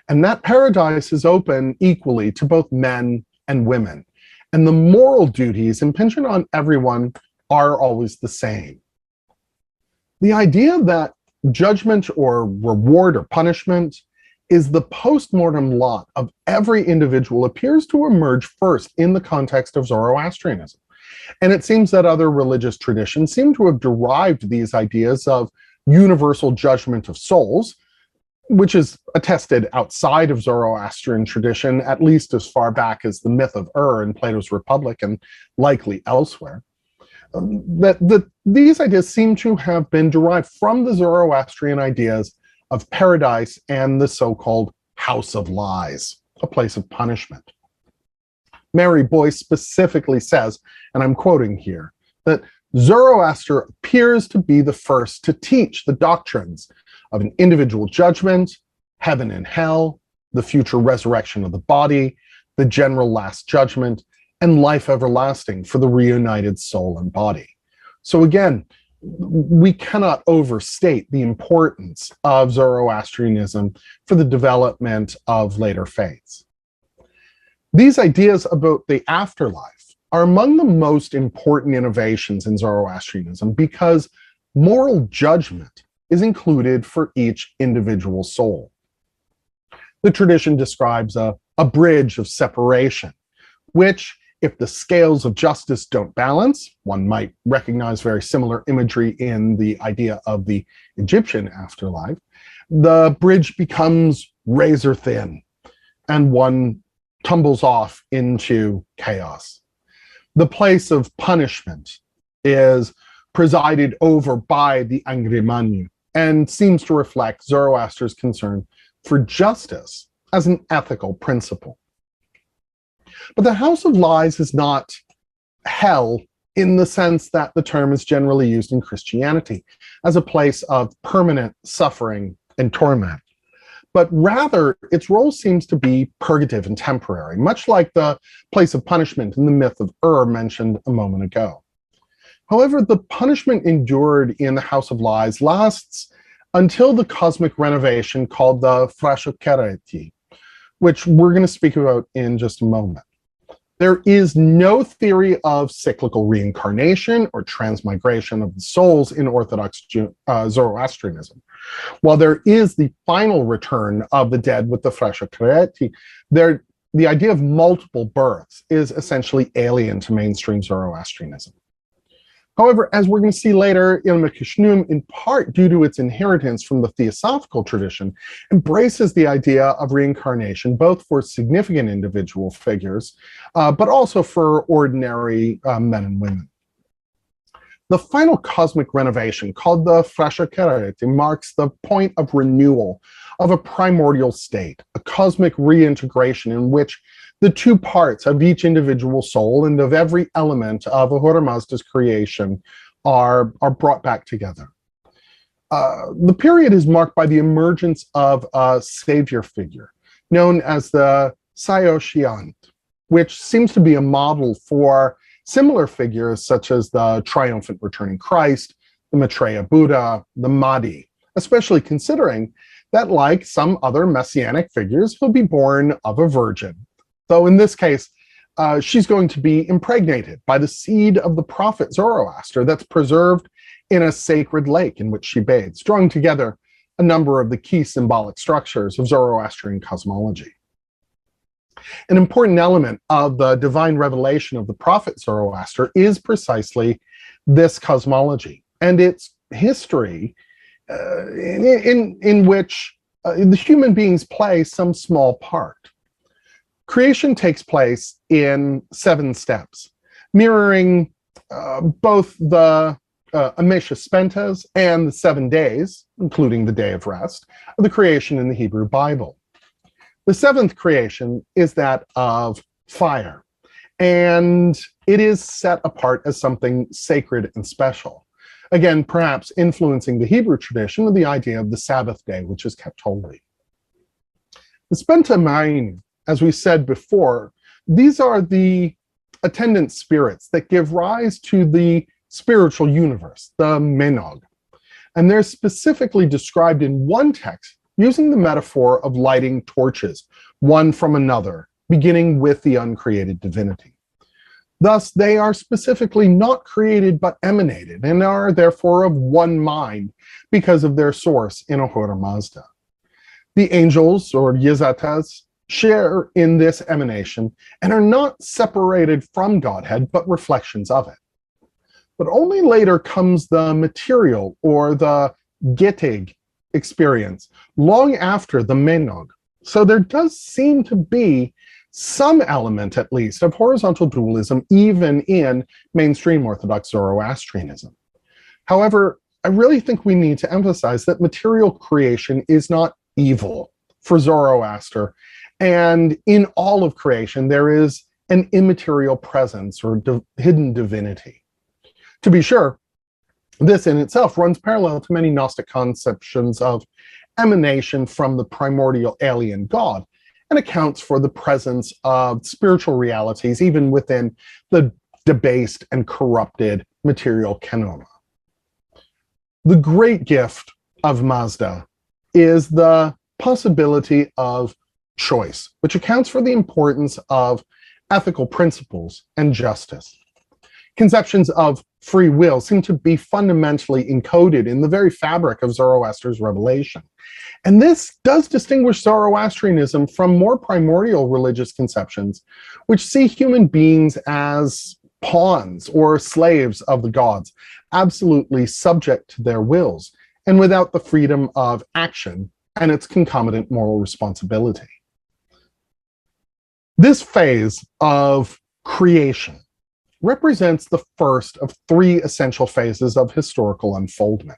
And that paradise is open equally to both men and women. And the moral duties impingent on everyone are always the same. The idea that judgment or reward or punishment is the post-mortem lot of every individual appears to emerge first in the context of Zoroastrianism. And it seems that other religious traditions seem to have derived these ideas of universal judgment of souls, which is attested outside of Zoroastrian tradition, at least as far back as the myth of in Plato's Republic and likely elsewhere. These ideas seem to have been derived from the Zoroastrian ideas of paradise and the so-called house of lies, a place of punishment. Mary Boyce specifically says, and I'm quoting here, that Zoroaster appears to be the first to teach the doctrines of an individual judgment, heaven and hell, the future resurrection of the body, the general last judgment, and life everlasting for the reunited soul and body. So again, we cannot overstate the importance of Zoroastrianism for the development of later faiths. These ideas about the afterlife are among the most important innovations in Zoroastrianism because moral judgment is included for each individual soul. The tradition describes a bridge of separation, which, if the scales of justice don't balance, one might recognize very similar imagery in the idea of the Egyptian afterlife, the bridge becomes razor thin and one tumbles off into chaos. The place of punishment is presided over by the Angrimanyu and seems to reflect Zoroaster's concern for justice as an ethical principle. But the House of Lies is not hell in the sense that the term is generally used in Christianity as a place of permanent suffering and torment. But rather, its role seems to be purgative and temporary, much like the place of punishment in the myth of mentioned a moment ago. However, the punishment endured in the House of Lies lasts until the cosmic renovation called the Frashokereti, which we're going to speak about in just a moment. There is no theory of cyclical reincarnation or transmigration of the souls in Orthodox Zoroastrianism. While there is the final return of the dead with the Frashokereti, the idea of multiple births is essentially alien to mainstream Zoroastrianism. However, as we're going to see later, Ilm-e-Khshnum, in part due to its inheritance from the Theosophical tradition, embraces the idea of reincarnation, both for significant individual figures, but also for ordinary men and women. The final cosmic renovation, called the Frashokereti, marks the point of renewal of a primordial state, a cosmic reintegration in which the two parts of each individual soul and of every element of Ahura Mazda's creation are brought back together. The period is marked by the emergence of a savior figure known as the Saoshyant, which seems to be a model for similar figures such as the triumphant returning Christ, the Maitreya Buddha, the Mahdi, especially considering that, like some other messianic figures, he'll be born of a virgin. Though in this case, she's going to be impregnated by the seed of the prophet Zoroaster that's preserved in a sacred lake in which she bathes, drawing together a number of the key symbolic structures of Zoroastrian cosmology. An important element of the divine revelation of the prophet Zoroaster is precisely this cosmology and its history in which the human beings play some small part. Creation takes place in 7 steps, mirroring both the Amesha Spentas and the 7 days, including the day of rest, of the creation in the Hebrew Bible. The 7th creation is that of fire, and it is set apart as something sacred and special. Again, perhaps influencing the Hebrew tradition of the idea of the Sabbath day, which is kept holy. The Spenta Ma'in, as we said before, these are the attendant spirits that give rise to the spiritual universe, the Menog. And they're specifically described in one text using the metaphor of lighting torches, one from another, beginning with the uncreated divinity. Thus, they are specifically not created but emanated, and are therefore of one mind because of their source in Ahura Mazda. The angels, or Yezatas, share in this emanation and are not separated from Godhead, but reflections of it. But only later comes the material, or the Getig experience, long after the Menog. So there does seem to be some element, at least, of horizontal dualism, even in mainstream Orthodox Zoroastrianism. However, I really think we need to emphasize that material creation is not evil for Zoroaster, and in all of creation, there is an immaterial presence or hidden divinity. To be sure, this in itself runs parallel to many Gnostic conceptions of emanation from the primordial alien God, and accounts for the presence of spiritual realities even within the debased and corrupted material canoma. The great gift of Mazda is the possibility of choice, which accounts for the importance of ethical principles and justice. Conceptions of free will seem to be fundamentally encoded in the very fabric of Zoroaster's revelation. And this does distinguish Zoroastrianism from more primordial religious conceptions, which see human beings as pawns or slaves of the gods, absolutely subject to their wills, and without the freedom of action and its concomitant moral responsibility. This phase of creation represents the first of three essential phases of historical unfoldment.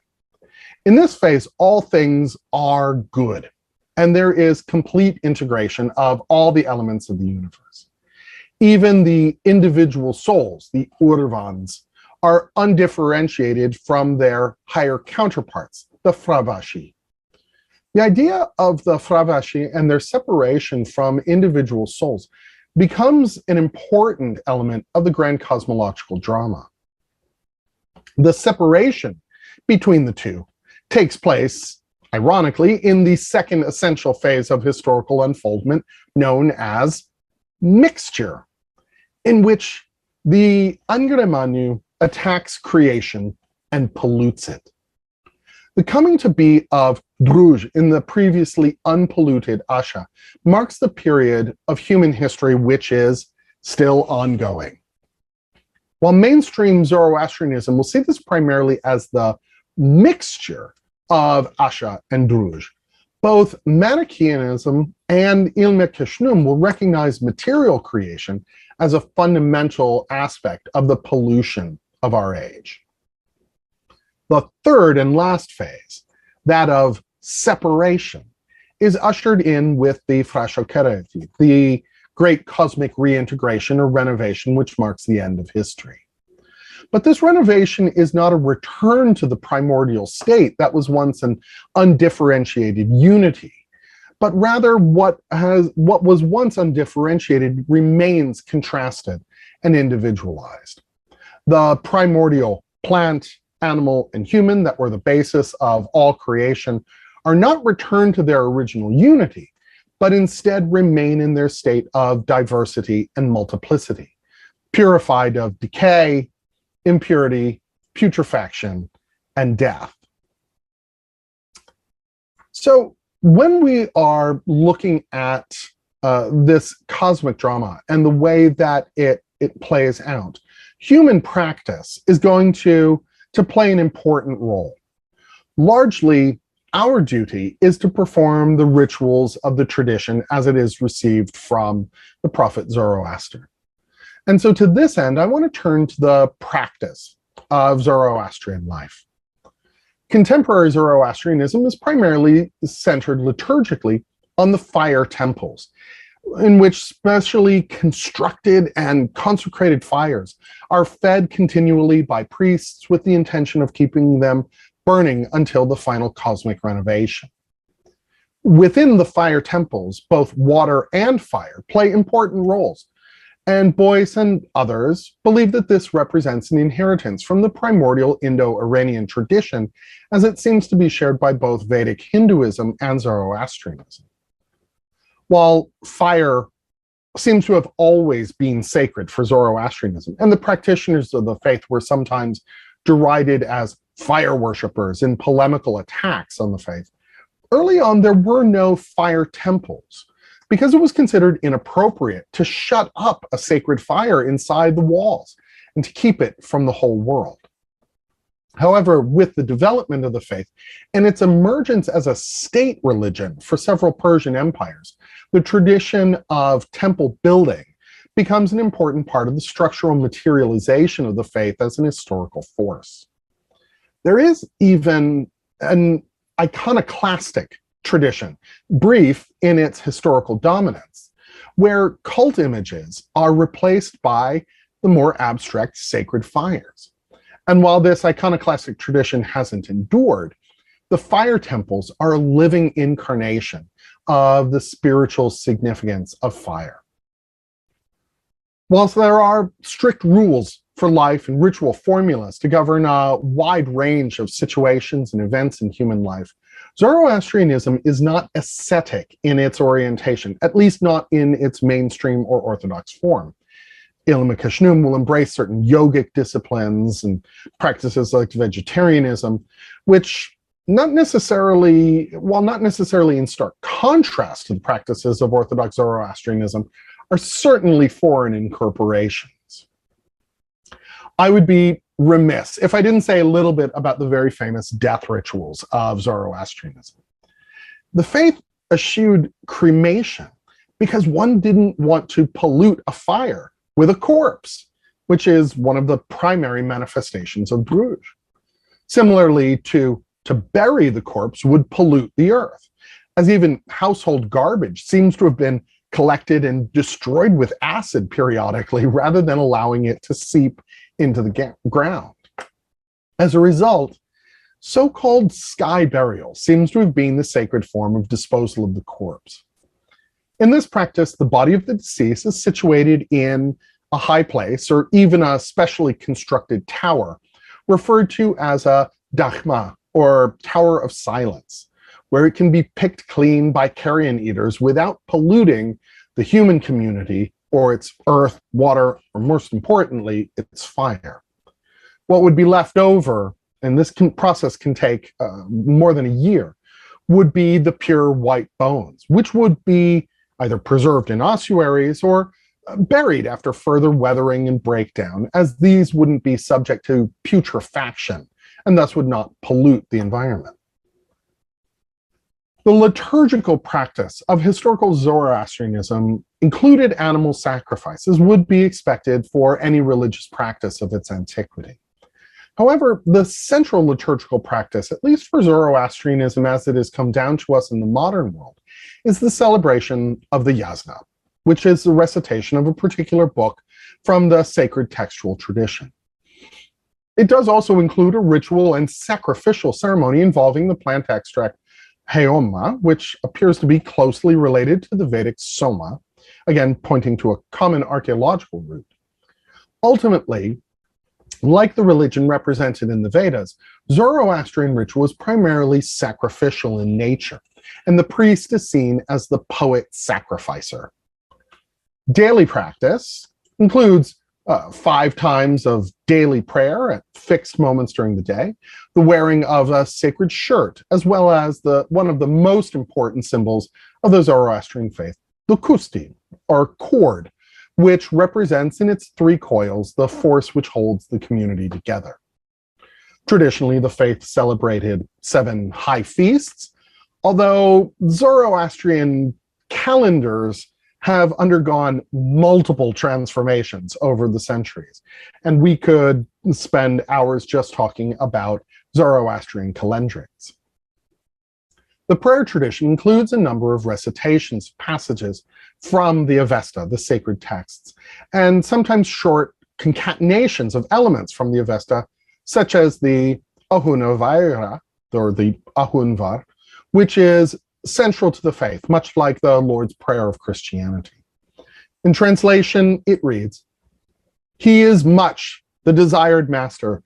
In this phase, all things are good, and there is complete integration of all the elements of the universe. Even the individual souls, the Urvans, are undifferentiated from their higher counterparts, the Fravashi. The idea of the Fravashi and their separation from individual souls becomes an important element of the grand cosmological drama. The separation between the two takes place, ironically, in the second essential phase of historical unfoldment, known as mixture, in which the Angremanyu attacks creation and pollutes it. The coming to be of Druj in the previously unpolluted Asha marks the period of human history which is still ongoing. While mainstream Zoroastrianism will see this primarily as the mixture of Asha and Druj, both Manichaeism and Ilm-e-Khshnum will recognize material creation as a fundamental aspect of the pollution of our age. The third and last phase, that of separation, is ushered in with the Frashokereti, the great cosmic reintegration or renovation which marks the end of history. But this renovation is not a return to the primordial state that was once an undifferentiated unity, but rather what was once undifferentiated remains contrasted and individualized. The primordial plant, animal, and human that were the basis of all creation are not returned to their original unity, but instead remain in their state of diversity and multiplicity, purified of decay, impurity, putrefaction, and death. So when we are looking at this cosmic drama and the way that it plays out, human practice is going to play an important role. Largely, our duty is to perform the rituals of the tradition as it is received from the prophet Zoroaster. And so to this end, I want to turn to the practice of Zoroastrian life. Contemporary Zoroastrianism is primarily centered liturgically on the fire temples, in which specially constructed and consecrated fires are fed continually by priests with the intention of keeping them burning until the final cosmic renovation. Within the fire temples, both water and fire play important roles, And Boyce and others believe that this represents an inheritance from the primordial Indo-Iranian tradition, as it seems to be shared by both Vedic Hinduism and Zoroastrianism. While fire seems to have always been sacred for Zoroastrianism, and the practitioners of the faith were sometimes derided as fire worshippers in polemical attacks on the faith, early on there were no fire temples, because it was considered inappropriate to shut up a sacred fire inside the walls and to keep it from the whole world. However, with the development of the faith and its emergence as a state religion for several Persian empires, the tradition of temple building becomes an important part of the structural materialization of the faith as an historical force. There is even an iconoclastic tradition, brief in its historical dominance, where cult images are replaced by the more abstract sacred fires. And while this iconoclastic tradition hasn't endured, the fire temples are a living incarnation of the spiritual significance of fire. Whilst there are strict rules for life and ritual formulas to govern a wide range of situations and events in human life, Zoroastrianism is not ascetic in its orientation, at least not in its mainstream or orthodox form. Ilm-e-Khshnum will embrace certain yogic disciplines and practices like vegetarianism, which while not necessarily in stark contrast to the practices of Orthodox Zoroastrianism, are certainly foreign incorporations. I would be remiss if I didn't say a little bit about the very famous death rituals of Zoroastrianism. The faith eschewed cremation because one didn't want to pollute a fire with a corpse, which is one of the primary manifestations of Druj. Similarly, to bury the corpse would pollute the earth, as even household garbage seems to have been collected and destroyed with acid periodically rather than allowing it to seep into the ground. As a result, so-called sky burial seems to have been the sacred form of disposal of the corpse. In this practice, the body of the deceased is situated in a high place or even a specially constructed tower, referred to as a dakhma, or Tower of Silence, where it can be picked clean by carrion eaters without polluting the human community or its earth, water, or most importantly, its fire. What would be left over, and this process can take more than a year, would be the pure white bones, which would be either preserved in ossuaries or buried after further weathering and breakdown, as these wouldn't be subject to putrefaction and thus would not pollute the environment. The liturgical practice of historical Zoroastrianism included animal sacrifices would be expected for any religious practice of its antiquity. However, the central liturgical practice, at least for Zoroastrianism as it has come down to us in the modern world, is the celebration of the Yasna, which is the recitation of a particular book from the sacred textual tradition. It does also include a ritual and sacrificial ceremony involving the plant extract Heoma, which appears to be closely related to the Vedic Soma, again pointing to a common archaeological root. Ultimately, like the religion represented in the Vedas, Zoroastrian ritual is primarily sacrificial in nature, and the priest is seen as the poet-sacrificer. Daily practice includes 5 times of daily prayer at fixed moments during the day, the wearing of a sacred shirt, as well as one of the most important symbols of the Zoroastrian faith, the kusti, or cord, which represents in its 3 coils the force which holds the community together. Traditionally, the faith celebrated 7 high feasts, although Zoroastrian calendars have undergone multiple transformations over the centuries, and we could spend hours just talking about Zoroastrian calendrics. The prayer tradition includes a number of recitations, passages from the Avesta, the sacred texts, and sometimes short concatenations of elements from the Avesta, such as the Ahunavaira, or the Ahunvar, which is central to the faith, much like the Lord's Prayer of Christianity. In translation, it reads, "He is much the desired master,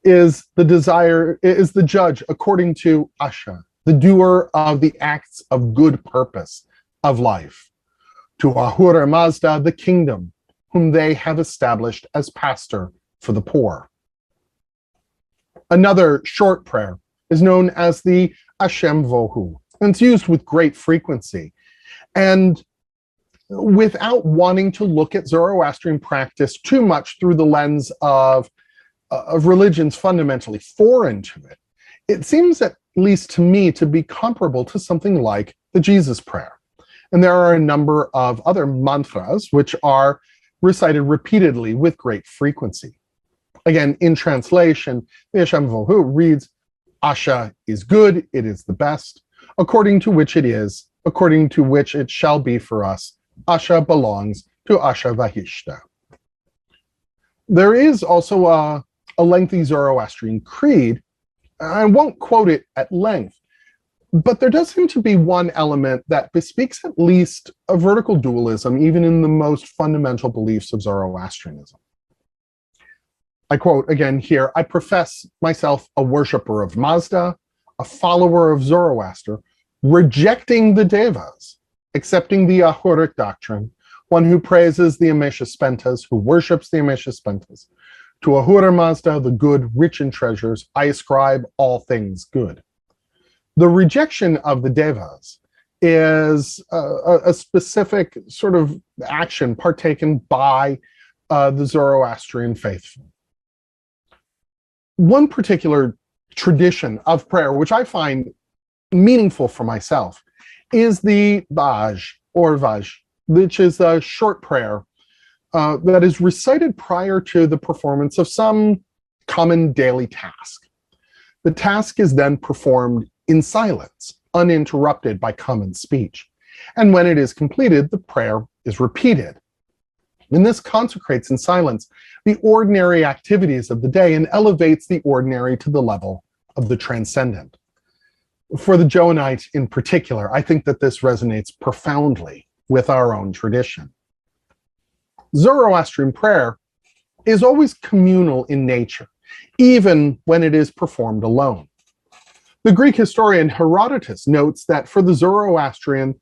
is the judge according to Asha, the doer of the acts of good purpose of life, to Ahura Mazda, the kingdom, whom they have established as pastor for the poor." Another short prayer is known as the Hashem Vohu, and it's used with great frequency. And without wanting to look at Zoroastrian practice too much through the lens of religions fundamentally foreign to it, it seems, at least to me, to be comparable to something like the Jesus prayer. And there are a number of other mantras which are recited repeatedly with great frequency. Again, in translation, the Hashem Vohu reads, "Asha is good, it is the best, according to which it is, according to which it shall be for us. Asha belongs to Asha Vahishta." There is also a lengthy Zoroastrian creed. I won't quote it at length, but there does seem to be one element that bespeaks at least a vertical dualism, even in the most fundamental beliefs of Zoroastrianism. I quote again here, "I profess myself a worshiper of Mazda, a follower of Zoroaster, rejecting the Devas, accepting the Ahuric doctrine, one who praises the Ameshaspentas, who worships the Ameshaspentas. To Ahura Mazda, the good, rich in treasures, I ascribe all things good." The rejection of the Devas is a specific sort of action partaken by the Zoroastrian faithful. One particular tradition of prayer, which I find meaningful for myself, is the Vaj, or Vaj, which is a short prayer that is recited prior to the performance of some common daily task. The task is then performed in silence, uninterrupted by common speech. And when it is completed, the prayer is repeated. And this consecrates in silence the ordinary activities of the day and elevates the ordinary to the level of the transcendent. For the Johannite in particular, I think that this resonates profoundly with our own tradition. Zoroastrian prayer is always communal in nature, even when it is performed alone. The Greek historian Herodotus notes that for the Zoroastrian,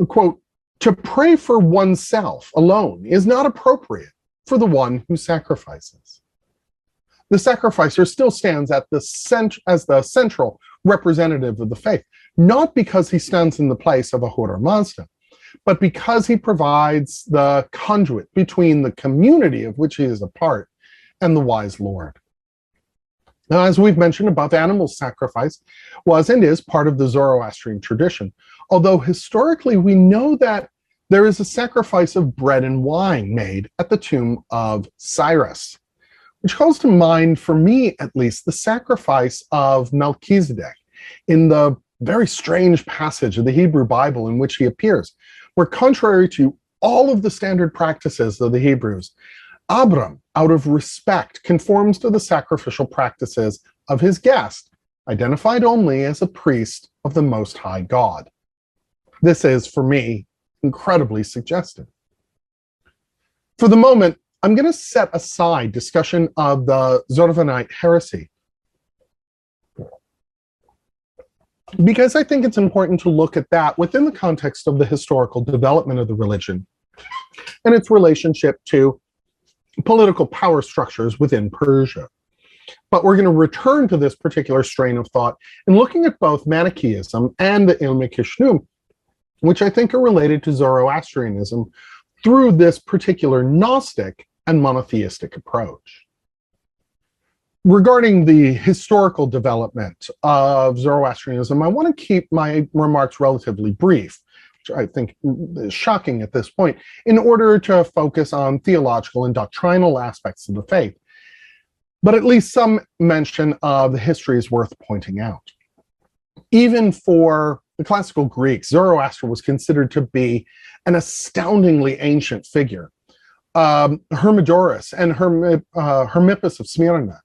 quote, "to pray for oneself alone is not appropriate for the one who sacrifices." The sacrificer still stands as the central representative of the faith, not because he stands in the place of Ahura Mazda, but because he provides the conduit between the community of which he is a part and the wise Lord. Now, as we've mentioned above, animal sacrifice was and is part of the Zoroastrian tradition, although historically we know that there is a sacrifice of bread and wine made at the tomb of Cyrus, which calls to mind, for me at least, the sacrifice of Melchizedek in the very strange passage of the Hebrew Bible in which he appears, where, contrary to all of the standard practices of the Hebrews, Abram, out of respect, conforms to the sacrificial practices of his guest, identified only as a priest of the Most High God. This is, for me, incredibly suggestive. For the moment, I'm going to set aside discussion of the Zurvanite heresy, because I think it's important to look at that within the context of the historical development of the religion and its relationship to political power structures within Persia. But we're going to return to this particular strain of thought in looking at both Manichaeism and the Ilm-e-Khshnum, which I think are related to Zoroastrianism through this particular Gnostic and monotheistic approach. Regarding the historical development of Zoroastrianism, I want to keep my remarks relatively brief, which I think is shocking at this point, in order to focus on theological and doctrinal aspects of the faith. But at least some mention of the history is worth pointing out. Even for the classical Greeks, Zoroaster was considered to be an astoundingly ancient figure. Hermodorus and Hermippus of Smyrna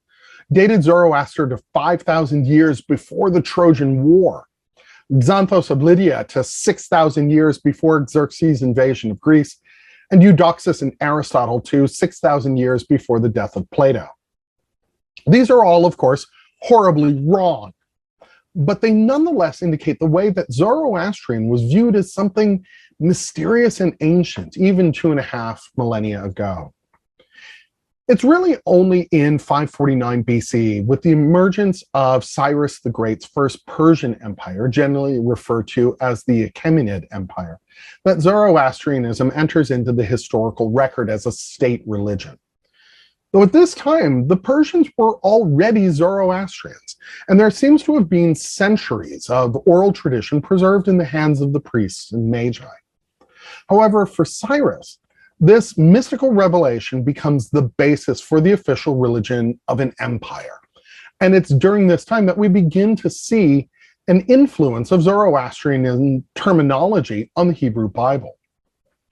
dated Zoroaster to 5,000 years before the Trojan War, Xanthos of Lydia to 6,000 years before Xerxes' invasion of Greece, and Eudoxus and Aristotle to 6,000 years before the death of Plato. These are all, of course, horribly wrong, but they nonetheless indicate the way that Zoroastrian was viewed as something mysterious and ancient, even 2.5 millennia ago. It's really only in 549 BC, with the emergence of Cyrus the Great's first Persian empire, generally referred to as the Achaemenid Empire, that Zoroastrianism enters into the historical record as a state religion. Though at this time, the Persians were already Zoroastrians, and there seems to have been centuries of oral tradition preserved in the hands of the priests and magi. However, for Cyrus, this mystical revelation becomes the basis for the official religion of an empire. And it's during this time that we begin to see an influence of Zoroastrian terminology on the Hebrew Bible.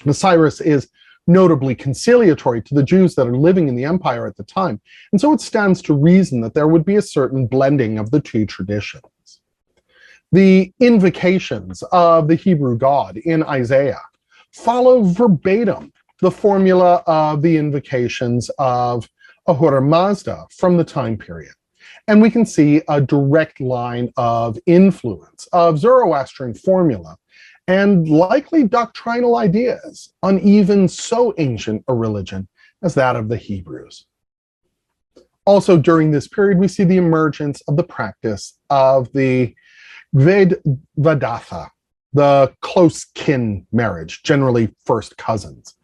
Cyrus is notably conciliatory to the Jews that are living in the empire at the time, and so it stands to reason that there would be a certain blending of the two traditions. The invocations of the Hebrew God in Isaiah follow verbatim the formula of the invocations of Ahura Mazda from the time period. And we can see a direct line of influence of Zoroastrian formula and likely doctrinal ideas on even so ancient a religion as that of the Hebrews. Also during this period, we see the emergence of the practice of the Vedvadatha, the close kin marriage, generally first cousins,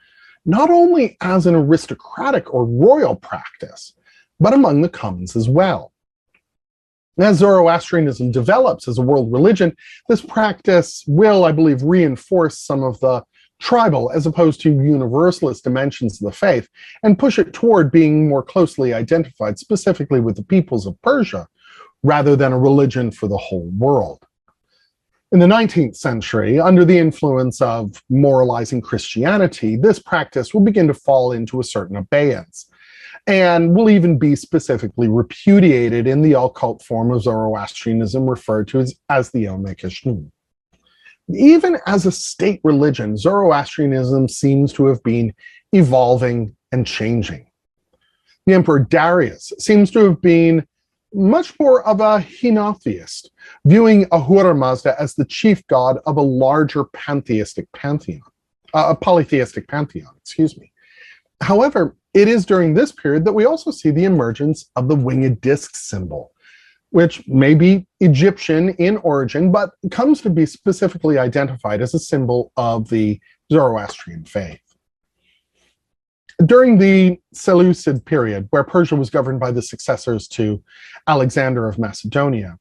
not only as an aristocratic or royal practice, but among the commons as well. As Zoroastrianism develops as a world religion, this practice will, I believe, reinforce some of the tribal as opposed to universalist dimensions of the faith and push it toward being more closely identified specifically with the peoples of Persia rather than a religion for the whole world. In the 19th century, under the influence of moralizing Christianity, this practice will begin to fall into a certain abeyance, and will even be specifically repudiated in the occult form of Zoroastrianism referred to as the Ilm-e-Khshnum. Even as a state religion, Zoroastrianism seems to have been evolving and changing. The Emperor Darius seems to have been much more of a henotheist, viewing Ahura Mazda as the chief god of a larger polytheistic pantheon. However, it is during this period that we also see the emergence of the winged disc symbol, which may be Egyptian in origin, but comes to be specifically identified as a symbol of the Zoroastrian faith. During the Seleucid period, where Persia was governed by the successors to Alexander of Macedonia,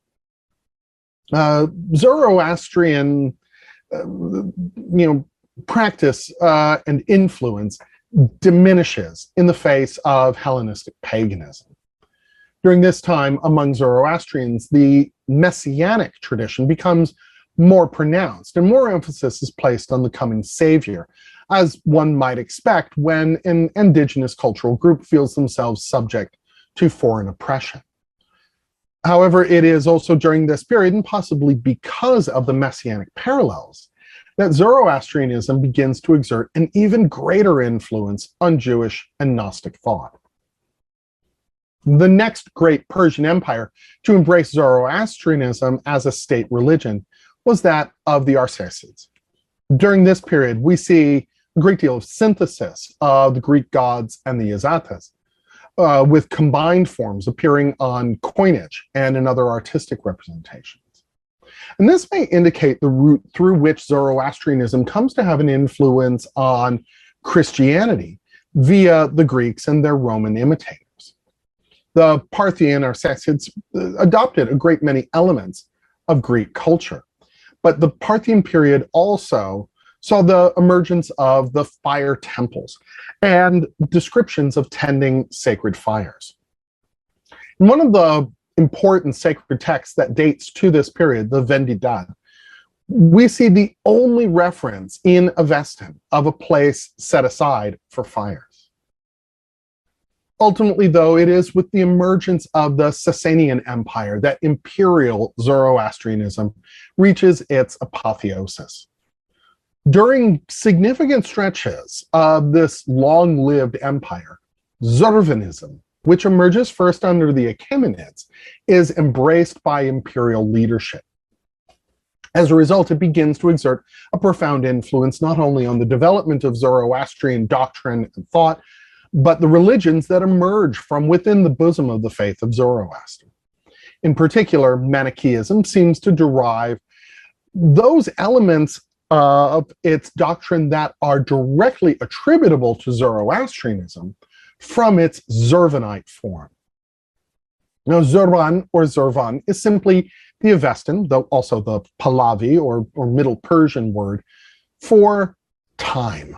Zoroastrian practice and influence diminishes in the face of Hellenistic paganism. During this time, among Zoroastrians, the messianic tradition becomes more pronounced and more emphasis is placed on the coming savior, as one might expect when an indigenous cultural group feels themselves subject to foreign oppression. However, it is also during this period, and possibly because of the messianic parallels, that Zoroastrianism begins to exert an even greater influence on Jewish and Gnostic thought. The next great Persian empire to embrace Zoroastrianism as a state religion was that of the Arsacids. During this period, we see a great deal of synthesis of the Greek gods and the Azatas, with combined forms appearing on coinage and in other artistic representations. And this may indicate the route through which Zoroastrianism comes to have an influence on Christianity via the Greeks and their Roman imitators. The Parthian Arsacids adopted a great many elements of Greek culture, but the Parthian period also saw the emergence of the fire temples and descriptions of tending sacred fires. And one of the important sacred texts that dates to this period, the Vendidad, we see the only reference in Avestan of a place set aside for fires. Ultimately, though, it is with the emergence of the Sasanian Empire that imperial Zoroastrianism reaches its apotheosis. During significant stretches of this long-lived empire, Zurvanism, which emerges first under the Achaemenids, is embraced by imperial leadership. As a result, it begins to exert a profound influence not only on the development of Zoroastrian doctrine and thought, but the religions that emerge from within the bosom of the faith of Zoroaster. In particular, Manichaeism seems to derive those elements of its doctrine that are directly attributable to Zoroastrianism from its Zurvanite form. Now, Zurvan or Zurvan is simply the Avestan, though also the Pahlavi or Middle Persian word for time.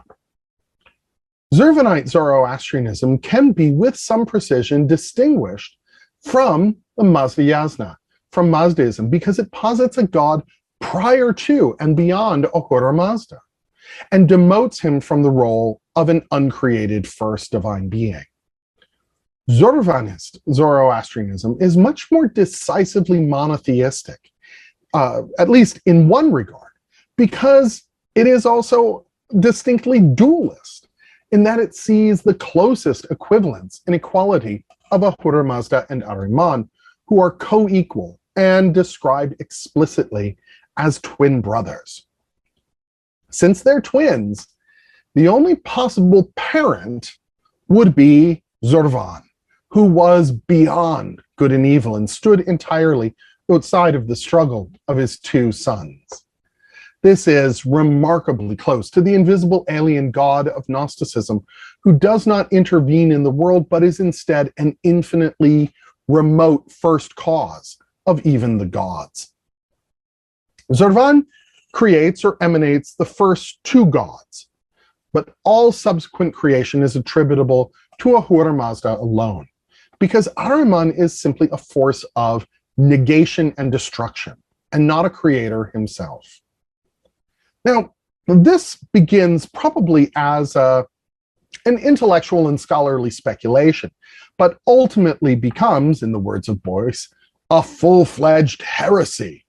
Zurvanite Zoroastrianism can be with some precision distinguished from the Mazda-Yasna, from Mazdaism, because it posits a god prior to and beyond Ahura Mazda, and demotes him from the role of an uncreated first divine being. Zurvanist Zoroastrianism is much more decisively monotheistic, at least in one regard, because it is also distinctly dualist, in that it sees the closest equivalence and equality of Ahura Mazda and Ahriman, who are co-equal and described explicitly as twin brothers. Since they're twins, the only possible parent would be Zurvan, who was beyond good and evil and stood entirely outside of the struggle of his two sons. This is remarkably close to the invisible alien god of Gnosticism, who does not intervene in the world, but is instead an infinitely remote first cause of even the gods. Zurvan creates or emanates the first two gods, but all subsequent creation is attributable to Ahura Mazda alone, because Ahriman is simply a force of negation and destruction, and not a creator himself. Now, this begins probably as an intellectual and scholarly speculation, but ultimately becomes, in the words of Boyce, a full-fledged heresy.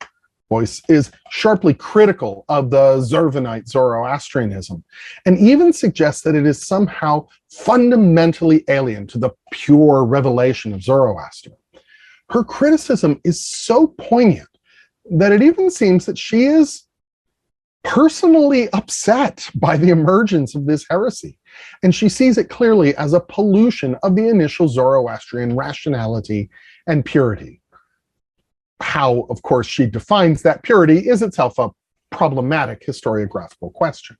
Boyce is sharply critical of the Zurvanite Zoroastrianism, and even suggests that it is somehow fundamentally alien to the pure revelation of Zoroaster. Her criticism is so poignant that it even seems that she is personally upset by the emergence of this heresy, and she sees it clearly as a pollution of the initial Zoroastrian rationality and purity. How, of course, she defines that purity is itself a problematic historiographical question.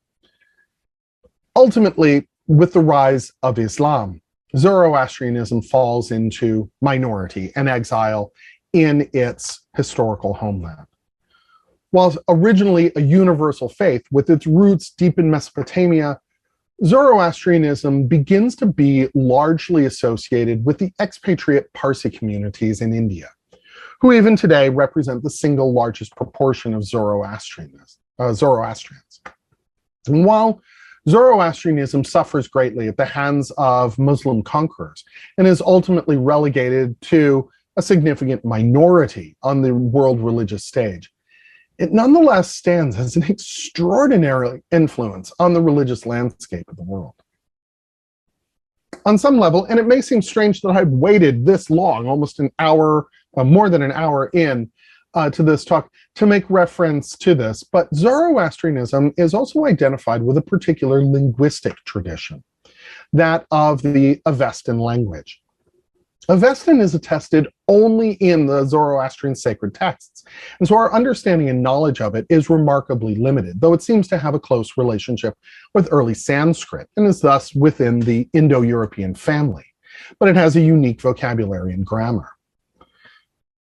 Ultimately, with the rise of Islam, Zoroastrianism falls into minority and exile in its historical homeland. While originally a universal faith with its roots deep in Mesopotamia, Zoroastrianism begins to be largely associated with the expatriate Parsi communities in India, who even today represent the single largest proportion of Zoroastrians. And while Zoroastrianism suffers greatly at the hands of Muslim conquerors and is ultimately relegated to a significant minority on the world religious stage, it nonetheless stands as an extraordinary influence on the religious landscape of the world. On some level, and it may seem strange that I've waited this long, almost an hour, more than an hour in to this talk, to make reference to this, but Zoroastrianism is also identified with a particular linguistic tradition, that of the Avestan language. Avestan is attested only in the Zoroastrian sacred texts, and so our understanding and knowledge of it is remarkably limited, though it seems to have a close relationship with early Sanskrit, and is thus within the Indo-European family, but it has a unique vocabulary and grammar.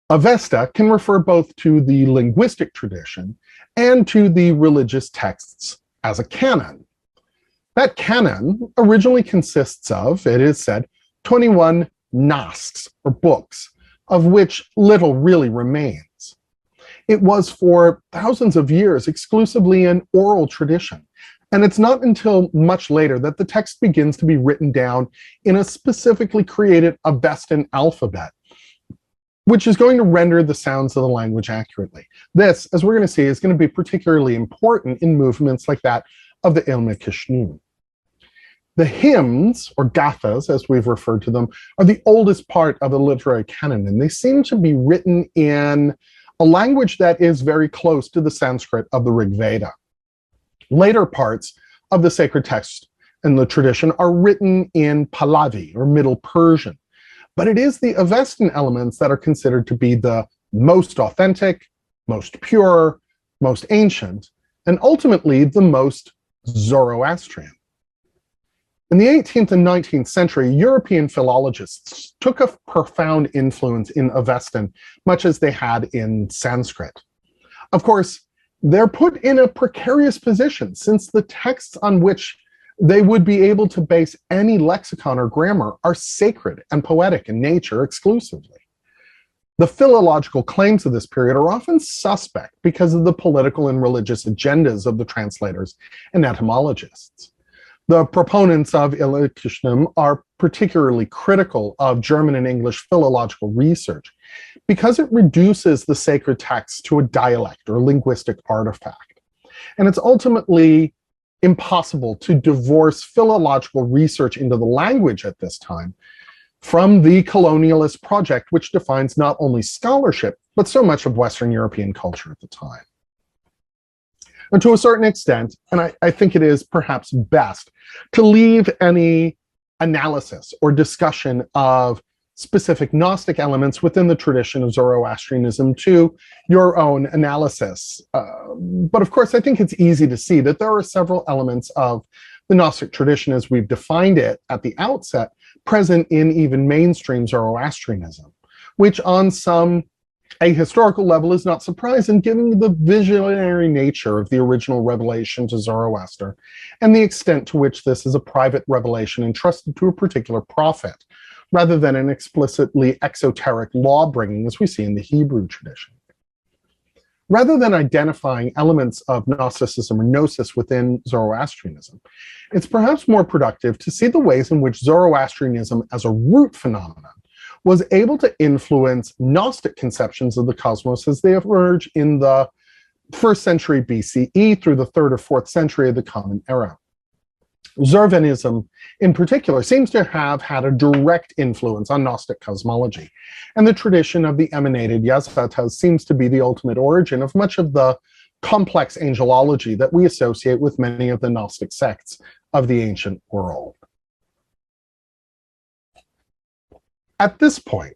Avesta can refer both to the linguistic tradition and to the religious texts as a canon. That canon originally consists of, it is said, 21 nasks, or books, of which little really remains. It was for thousands of years exclusively an oral tradition, and it's not until much later that the text begins to be written down in a specifically created Avestan alphabet, which is going to render the sounds of the language accurately. This, as we're going to see, is going to be particularly important in movements like that of the Ilm-e-Khshnum. The hymns, or gathas, as we've referred to them, are the oldest part of the literary canon, and they seem to be written in a language that is very close to the Sanskrit of the Rig Veda. Later parts of the sacred text and the tradition are written in Pahlavi, or Middle Persian, but it is the Avestan elements that are considered to be the most authentic, most pure, most ancient, and ultimately the most Zoroastrian. In the 18th and 19th century, European philologists took a profound influence in Avestan, much as they had in Sanskrit. Of course, they're put in a precarious position, since the texts on which they would be able to base any lexicon or grammar are sacred and poetic in nature exclusively. The philological claims of this period are often suspect because of the political and religious agendas of the translators and etymologists. The proponents of Ilm-e-Khshnum are particularly critical of German and English philological research because it reduces the sacred text to a dialect or linguistic artifact. And it's ultimately impossible to divorce philological research into the language at this time from the colonialist project, which defines not only scholarship, but so much of Western European culture at the time. And to a certain extent, and I think it is perhaps best to leave any analysis or discussion of specific Gnostic elements within the tradition of Zoroastrianism to your own analysis. But of course, I think it's easy to see that there are several elements of the Gnostic tradition as we've defined it at the outset, present in even mainstream Zoroastrianism, which on some ahistorical level is not surprising given the visionary nature of the original revelation to Zoroaster and the extent to which this is a private revelation entrusted to a particular prophet, rather than an explicitly exoteric law-bringing as we see in the Hebrew tradition. Rather than identifying elements of Gnosticism or Gnosis within Zoroastrianism, it's perhaps more productive to see the ways in which Zoroastrianism as a root phenomenon was able to influence Gnostic conceptions of the cosmos as they emerge in the 1st century BCE through the 3rd or 4th century of the Common Era. Zurvanism, in particular, seems to have had a direct influence on Gnostic cosmology, and the tradition of the emanated Yazvatas seems to be the ultimate origin of much of the complex angelology that we associate with many of the Gnostic sects of the ancient world. At this point,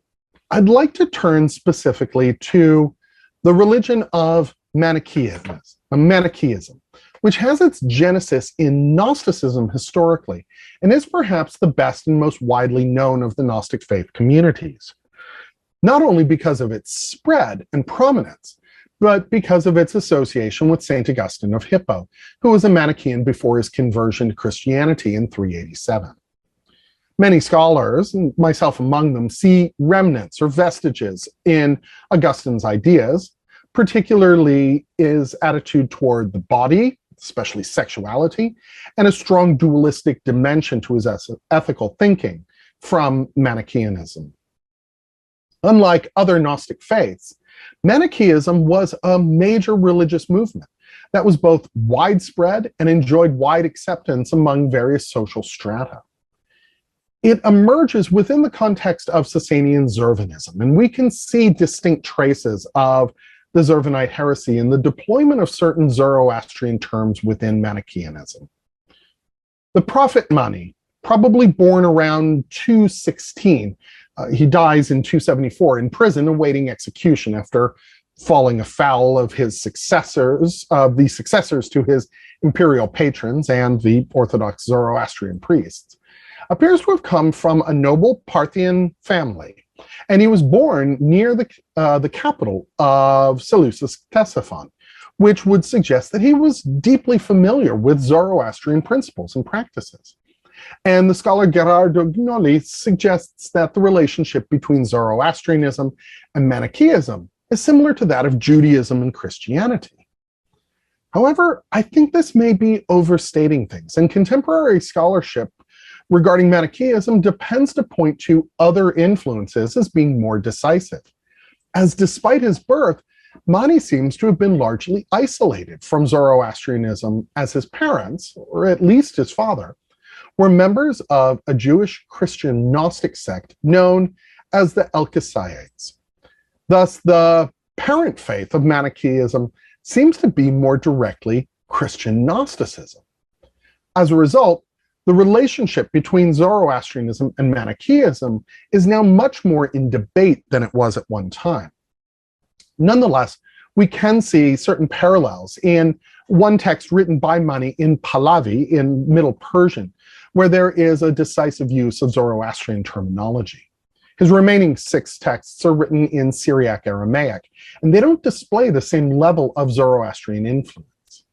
I'd like to turn specifically to the religion of Manichaeism, which has its genesis in Gnosticism historically, and is perhaps the best and most widely known of the Gnostic faith communities. Not only because of its spread and prominence, but because of its association with St. Augustine of Hippo, who was a Manichaean before his conversion to Christianity in 387. Many scholars, and myself among them, see remnants or vestiges in Augustine's ideas, particularly his attitude toward the body, especially sexuality, and a strong dualistic dimension to his ethical thinking from Manichaeanism. Unlike other Gnostic faiths, Manichaeism was a major religious movement that was both widespread and enjoyed wide acceptance among various social strata. It emerges within the context of Sasanian Zurvanism, and we can see distinct traces of the Zurvanite heresy in the deployment of certain Zoroastrian terms within Manichaeanism. The prophet Mani, probably born around 216, he dies in 274 in prison awaiting execution after falling afoul of his successors, the successors to his imperial patrons and the Orthodox Zoroastrian priests, appears to have come from a noble Parthian family, and he was born near the capital of Seleucus Ctesiphon, which would suggest that he was deeply familiar with Zoroastrian principles and practices. And the scholar Gerardo Gnoli suggests that the relationship between Zoroastrianism and Manichaeism is similar to that of Judaism and Christianity. However, I think this may be overstating things, and contemporary scholarship regarding Manichaeism depends to point to other influences as being more decisive. as despite his birth, Mani seems to have been largely isolated from Zoroastrianism, as his parents, or at least his father, were members of a Jewish Christian Gnostic sect known as the Elkesites. Thus, the parent faith of Manichaeism seems to be more directly Christian Gnosticism. As a result, the relationship between Zoroastrianism and Manichaeism is now much more in debate than it was at one time. Nonetheless, we can see certain parallels in one text written by Mani in Pahlavi, in Middle Persian, where there is a decisive use of Zoroastrian terminology. His remaining 6 texts are written in Syriac Aramaic, and they don't display the same level of Zoroastrian influence.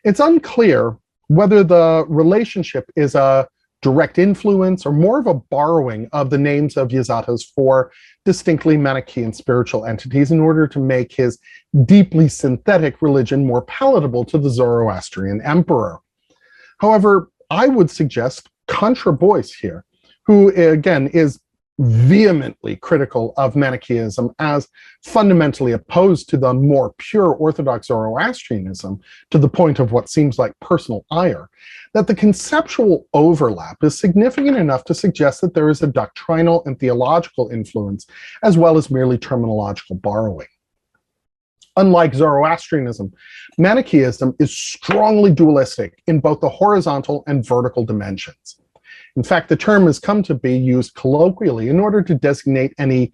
It's unclear whether the relationship is a direct influence or more of a borrowing of the names of Yazatas for distinctly Manichaean spiritual entities in order to make his deeply synthetic religion more palatable to the Zoroastrian emperor. However, I would suggest Contra Boyce here, who again is vehemently critical of Manichaeism as fundamentally opposed to the more pure Orthodox Zoroastrianism, to the point of what seems like personal ire, that the conceptual overlap is significant enough to suggest that there is a doctrinal and theological influence, as well as merely terminological borrowing. Unlike Zoroastrianism, Manichaeism is strongly dualistic in both the horizontal and vertical dimensions. In fact, the term has come to be used colloquially in order to designate any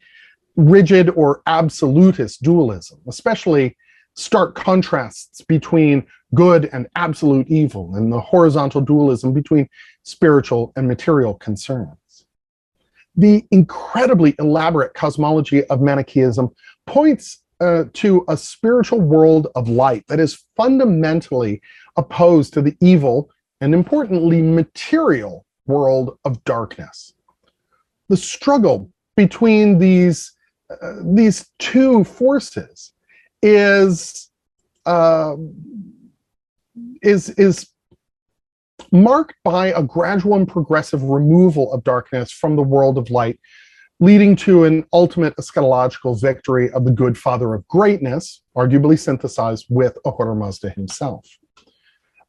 rigid or absolutist dualism, especially stark contrasts between good and absolute evil, and the horizontal dualism between spiritual and material concerns. The incredibly elaborate cosmology of Manichaeism points to a spiritual world of light that is fundamentally opposed to the evil and, importantly, material world of darkness. The struggle between these two forces is marked by a gradual and progressive removal of darkness from the world of light, leading to an ultimate eschatological victory of the good Father of Greatness, arguably synthesized with Ahura Mazda himself.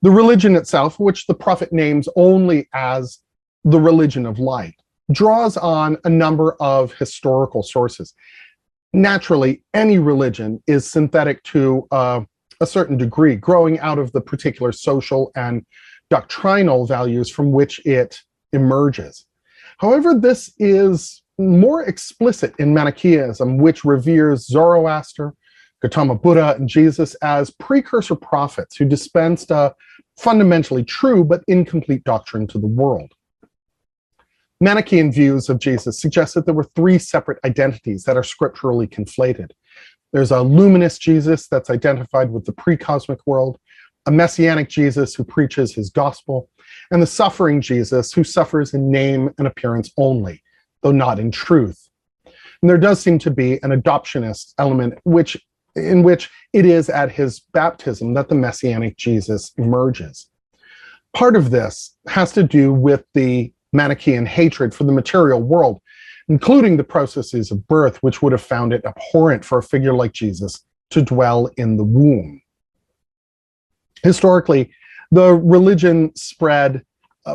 The religion itself, which the prophet names only as the religion of light, draws on a number of historical sources. Naturally, any religion is synthetic to a certain degree, growing out of the particular social and doctrinal values from which it emerges. However, this is more explicit in Manichaeism, which reveres Zoroaster, Gautama Buddha, and Jesus as precursor prophets who dispensed a fundamentally true but incomplete doctrine to the world. Manichaean views of Jesus suggest that there were 3 separate identities that are scripturally conflated. There's a luminous Jesus that's identified with the pre-cosmic world, a messianic Jesus who preaches his gospel, and the suffering Jesus who suffers in name and appearance only, though not in truth. And there does seem to be an adoptionist element in which it is at his baptism that the messianic Jesus emerges. Part of this has to do with the Manichaean hatred for the material world, including the processes of birth, which would have found it abhorrent for a figure like Jesus to dwell in the womb. Historically, the religion spread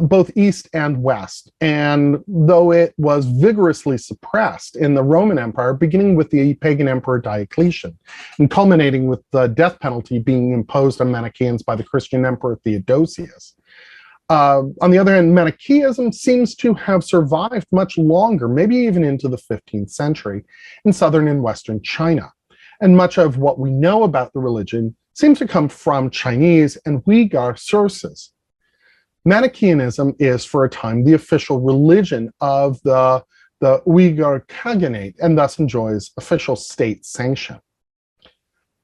both east and west, and though it was vigorously suppressed in the Roman Empire, beginning with the pagan emperor Diocletian, and culminating with the death penalty being imposed on Manichaeans by the Christian emperor Theodosius. On the other hand, Manichaeism seems to have survived much longer, maybe even into the 15th century, in southern and western China. And much of what we know about the religion seems to come from Chinese and Uyghur sources. Manichaeanism is, for a time, the official religion of the Uyghur Khaganate, and thus enjoys official state sanction.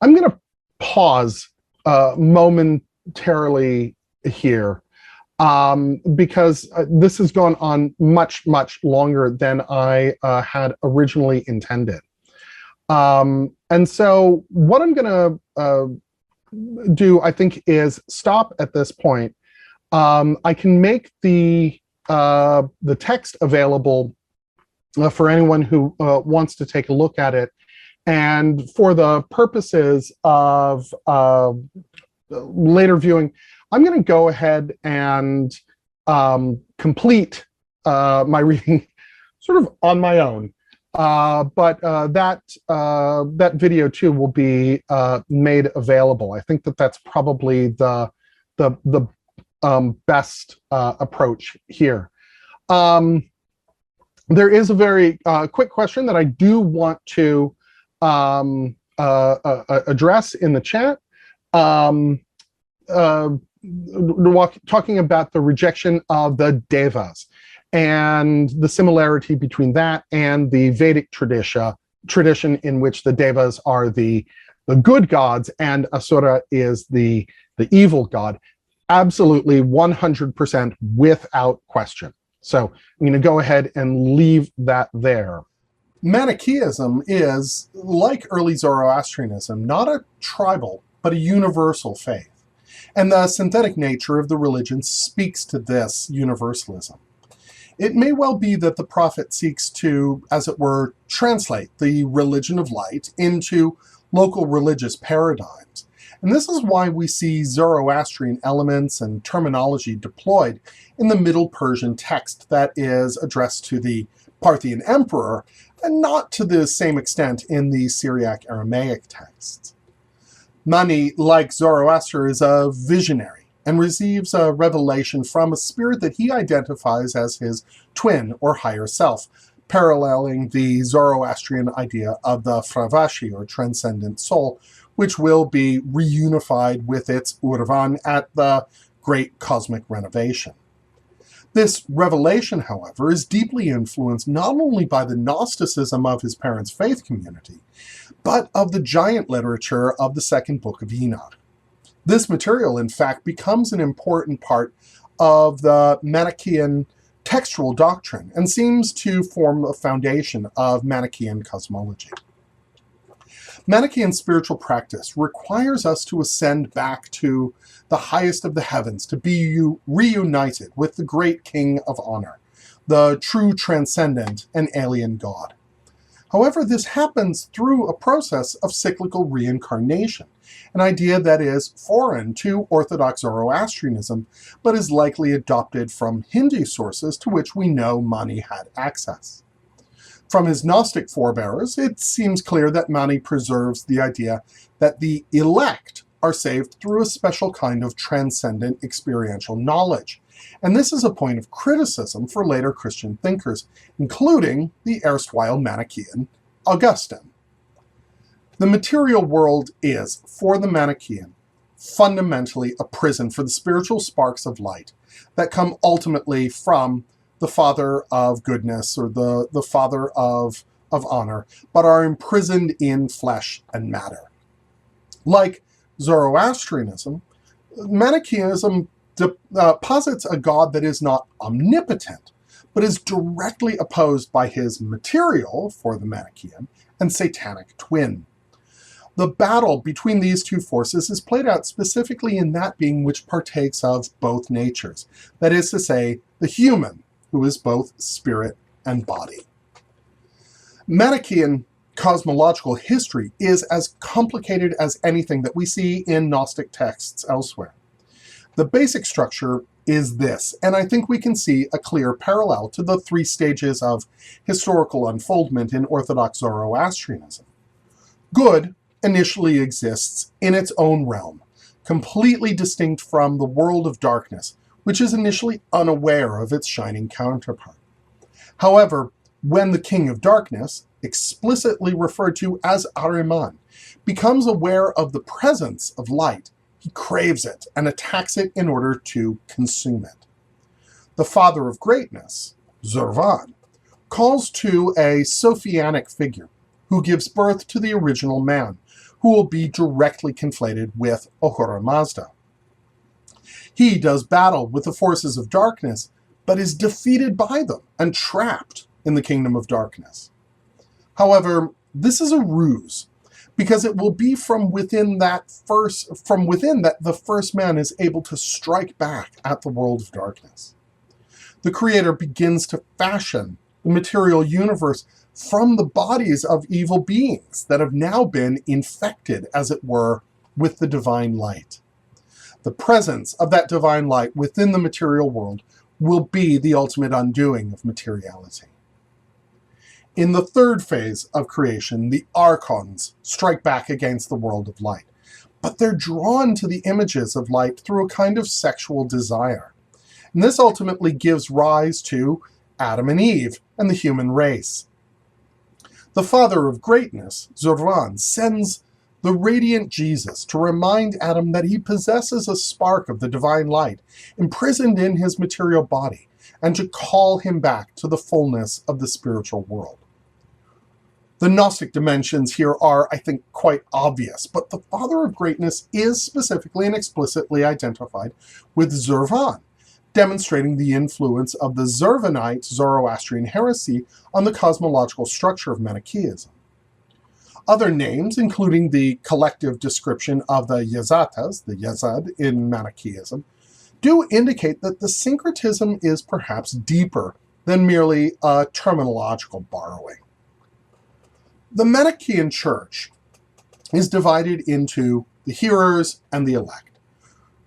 I'm going to pause momentarily here because this has gone on much, much longer than I had originally intended. And so what I'm going to do, I think, is stop at this point. I can make the text available for anyone who wants to take a look at it And for the purposes of later viewing, I'm going to go ahead and complete my reading sort of on my own. But that video too will be made available. I think that that's probably the best approach here. There is a very quick question that I do want to address in the chat. Talking about the rejection of the devas and the similarity between that and the Vedic tradition in which the devas are the good gods and Asura is the evil god. Absolutely 100% without question. So I'm going to go ahead and leave that there. Manichaeism is, like early Zoroastrianism, not a tribal, but a universal faith. And the synthetic nature of the religion speaks to this universalism. It may well be that the prophet seeks to, as it were, translate the religion of light into local religious paradigms. And this is why we see Zoroastrian elements and terminology deployed in the Middle Persian text that is addressed to the Parthian emperor, and not to the same extent in the Syriac Aramaic texts. Mani, like Zoroaster, is a visionary and receives a revelation from a spirit that he identifies as his twin or higher self, paralleling the Zoroastrian idea of the Fravashi, or transcendent soul, which will be reunified with its Urvan at the Great Cosmic Renovation. This revelation, however, is deeply influenced not only by the Gnosticism of his parents' faith community, but of the giant literature of the second book of Enoch. This material, in fact, becomes an important part of the Manichaean textual doctrine and seems to form a foundation of Manichaean cosmology. Manichaean spiritual practice requires us to ascend back to the highest of the heavens, to be reunited with the great King of Honor, the true transcendent and alien God. However, this happens through a process of cyclical reincarnation, an idea that is foreign to Orthodox Zoroastrianism, but is likely adopted from Hindu sources to which we know Mani had access. From his Gnostic forebears, it seems clear that Mani preserves the idea that the elect are saved through a special kind of transcendent experiential knowledge. And this is a point of criticism for later Christian thinkers, including the erstwhile Manichaean Augustine. The material world is, for the Manichaean, fundamentally a prison for the spiritual sparks of light that come ultimately from the Father of goodness, or the Father of honor, but are imprisoned in flesh and matter. Like Zoroastrianism, Manichaeism posits a God that is not omnipotent, but is directly opposed by his material, for the Manichaean, and satanic twin. The battle between these two forces is played out specifically in that being which partakes of both natures, that is to say, the human, who is both spirit and body. Manichaean cosmological history is as complicated as anything that we see in Gnostic texts elsewhere. The basic structure is this, and I think we can see a clear parallel to the three stages of historical unfoldment in Orthodox Zoroastrianism. Good initially exists in its own realm, completely distinct from the world of darkness, which is initially unaware of its shining counterpart. However, when the King of Darkness, explicitly referred to as Ahriman, becomes aware of the presence of light, he craves it and attacks it in order to consume it. The Father of Greatness, Zurvan, calls to a Sophianic figure who gives birth to the original man, who will be directly conflated with Ahura Mazda. He does battle with the forces of darkness, but is defeated by them and trapped in the kingdom of darkness. However, this is a ruse, because it will be from within that the first man is able to strike back at the world of darkness. The Creator begins to fashion the material universe from the bodies of evil beings that have now been infected, as it were, with the divine light. The presence of that divine light within the material world will be the ultimate undoing of materiality. In the third phase of creation, the archons strike back against the world of light, but they're drawn to the images of light through a kind of sexual desire. And this ultimately gives rise to Adam and Eve and the human race. The Father of Greatness, Zurvan, sends the radiant Jesus to remind Adam that he possesses a spark of the divine light imprisoned in his material body, and to call him back to the fullness of the spiritual world. The Gnostic dimensions here are, I think, quite obvious, but the Father of Greatness is specifically and explicitly identified with Zurvan, demonstrating the influence of the Zurvanite Zoroastrian heresy on the cosmological structure of Manichaeism. Other names, including the collective description of the Yazatas, the Yazad in Manichaeism, do indicate that the syncretism is perhaps deeper than merely a terminological borrowing. The Manichaean Church is divided into the hearers and the elect.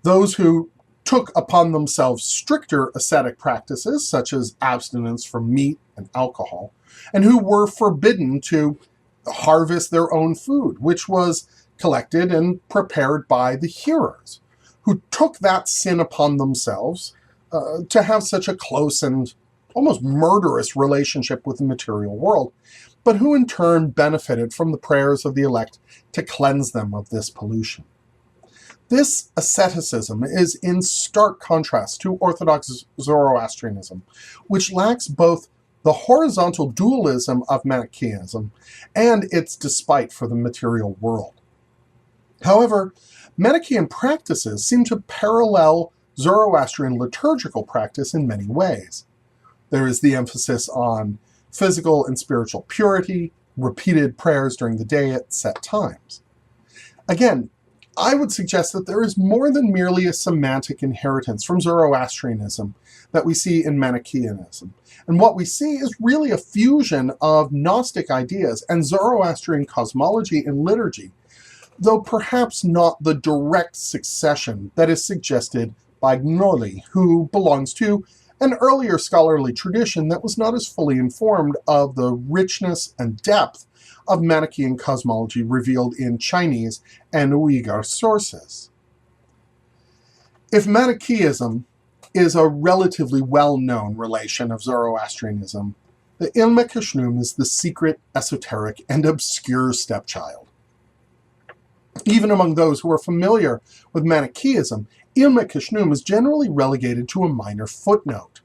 Those who took upon themselves stricter ascetic practices, such as abstinence from meat and alcohol, and who were forbidden to harvest their own food, which was collected and prepared by the hearers, who took that sin upon themselves to have such a close and almost murderous relationship with the material world, but who in turn benefited from the prayers of the elect to cleanse them of this pollution. This asceticism is in stark contrast to Orthodox Zoroastrianism, which lacks both the horizontal dualism of Manichaeism and its despite for the material world. However, Manichaean practices seem to parallel Zoroastrian liturgical practice in many ways. There is the emphasis on physical and spiritual purity, repeated prayers during the day at set times. Again, I would suggest that there is more than merely a semantic inheritance from Zoroastrianism that we see in Manichaeanism. And what we see is really a fusion of Gnostic ideas and Zoroastrian cosmology and liturgy, though perhaps not the direct succession that is suggested by Gnoli, who belongs to an earlier scholarly tradition that was not as fully informed of the richness and depth of Manichaean cosmology revealed in Chinese and Uyghur sources. If Manichaeism is a relatively well-known relation of Zoroastrianism, the Ilm-e-Khshnum is the secret, esoteric, and obscure stepchild. Even among those who are familiar with Manichaeism, Ilm-e-Khshnum is generally relegated to a minor footnote.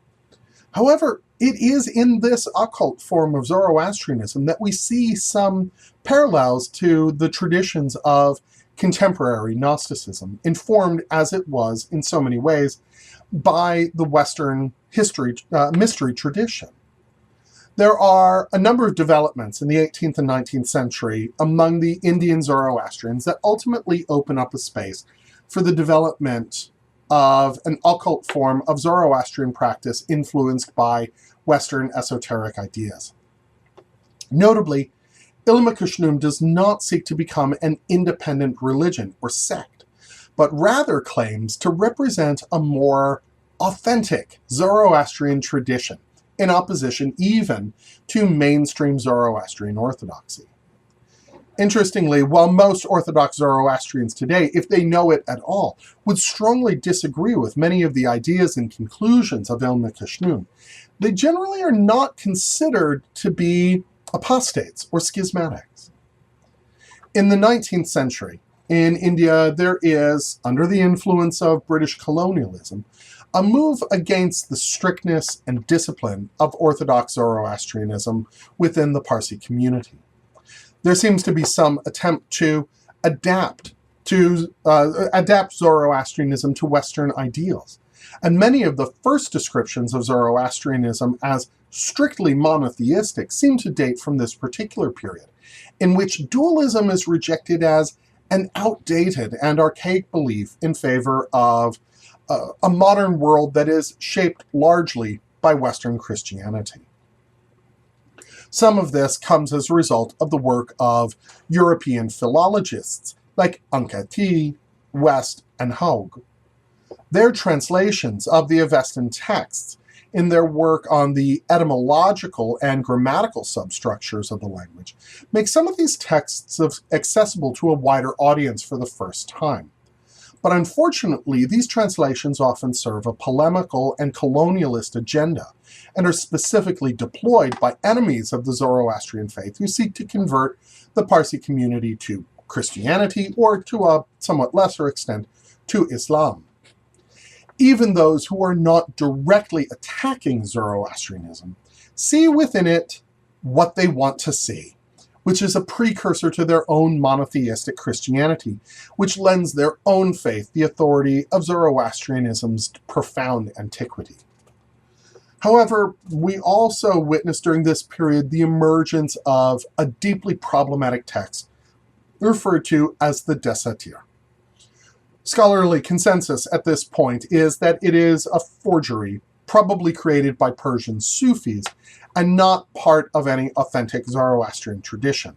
However, it is in this occult form of Zoroastrianism that we see some parallels to the traditions of contemporary Gnosticism, informed as it was in so many ways by the Western mystery tradition. There are a number of developments in the 18th and 19th century among the Indian Zoroastrians that ultimately open up a space for the development of an occult form of Zoroastrian practice influenced by Western esoteric ideas. Notably, Ilm-e-Khshnum does not seek to become an independent religion or sect, but rather claims to represent a more authentic Zoroastrian tradition, in opposition even to mainstream Zoroastrian orthodoxy. Interestingly, while most Orthodox Zoroastrians today, if they know it at all, would strongly disagree with many of the ideas and conclusions of Ilm-e-Khshnum, they generally are not considered to be apostates or schismatics. In the 19th century, in India, there is, under the influence of British colonialism, a move against the strictness and discipline of Orthodox Zoroastrianism within the Parsi community. There seems to be some attempt to adapt Zoroastrianism to Western ideals. And many of the first descriptions of Zoroastrianism as strictly monotheistic seem to date from this particular period, in which dualism is rejected as an outdated and archaic belief in favor of a modern world that is shaped largely by Western Christianity. Some of this comes as a result of the work of European philologists like Anquetil, West, and Haug. Their translations of the Avestan texts in their work on the etymological and grammatical substructures of the language make some of these texts accessible to a wider audience for the first time. But unfortunately, these translations often serve a polemical and colonialist agenda and are specifically deployed by enemies of the Zoroastrian faith who seek to convert the Parsi community to Christianity or, to a somewhat lesser extent, to Islam. Even those who are not directly attacking Zoroastrianism see within it what they want to see, which is a precursor to their own monotheistic Christianity, which lends their own faith the authority of Zoroastrianism's profound antiquity. However, we also witness during this period the emergence of a deeply problematic text referred to as the Desatir. Scholarly consensus at this point is that it is a forgery, probably created by Persian Sufis, and not part of any authentic Zoroastrian tradition.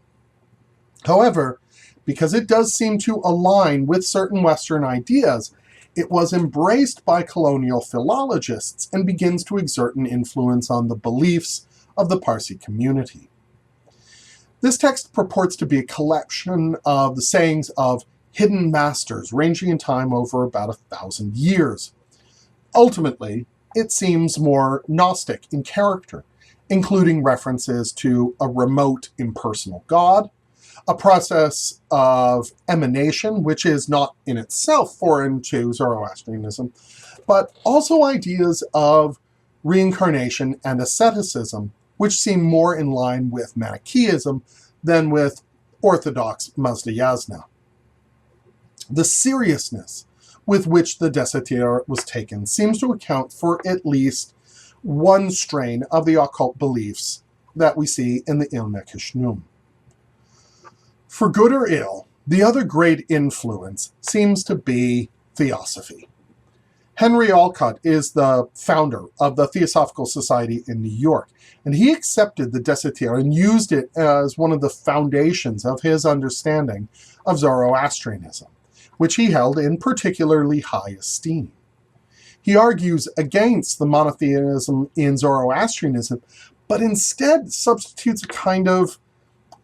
However, because it does seem to align with certain Western ideas, it was embraced by colonial philologists and begins to exert an influence on the beliefs of the Parsi community. This text purports to be a collection of the sayings of hidden masters ranging in time over about 1,000 years. Ultimately, it seems more Gnostic in character, including references to a remote impersonal God, a process of emanation, which is not in itself foreign to Zoroastrianism, but also ideas of reincarnation and asceticism, which seem more in line with Manichaeism than with Orthodox Mazdayasna. The seriousness with which the Desatir was taken seems to account for at least one strain of the occult beliefs that we see in the Ilm-e-Khshnum. For good or ill, the other great influence seems to be theosophy. Henry Olcott is the founder of the Theosophical Society in New York, and he accepted the Desatir and used it as one of the foundations of his understanding of Zoroastrianism, which he held in particularly high esteem. He argues against the monotheism in Zoroastrianism, but instead substitutes a kind of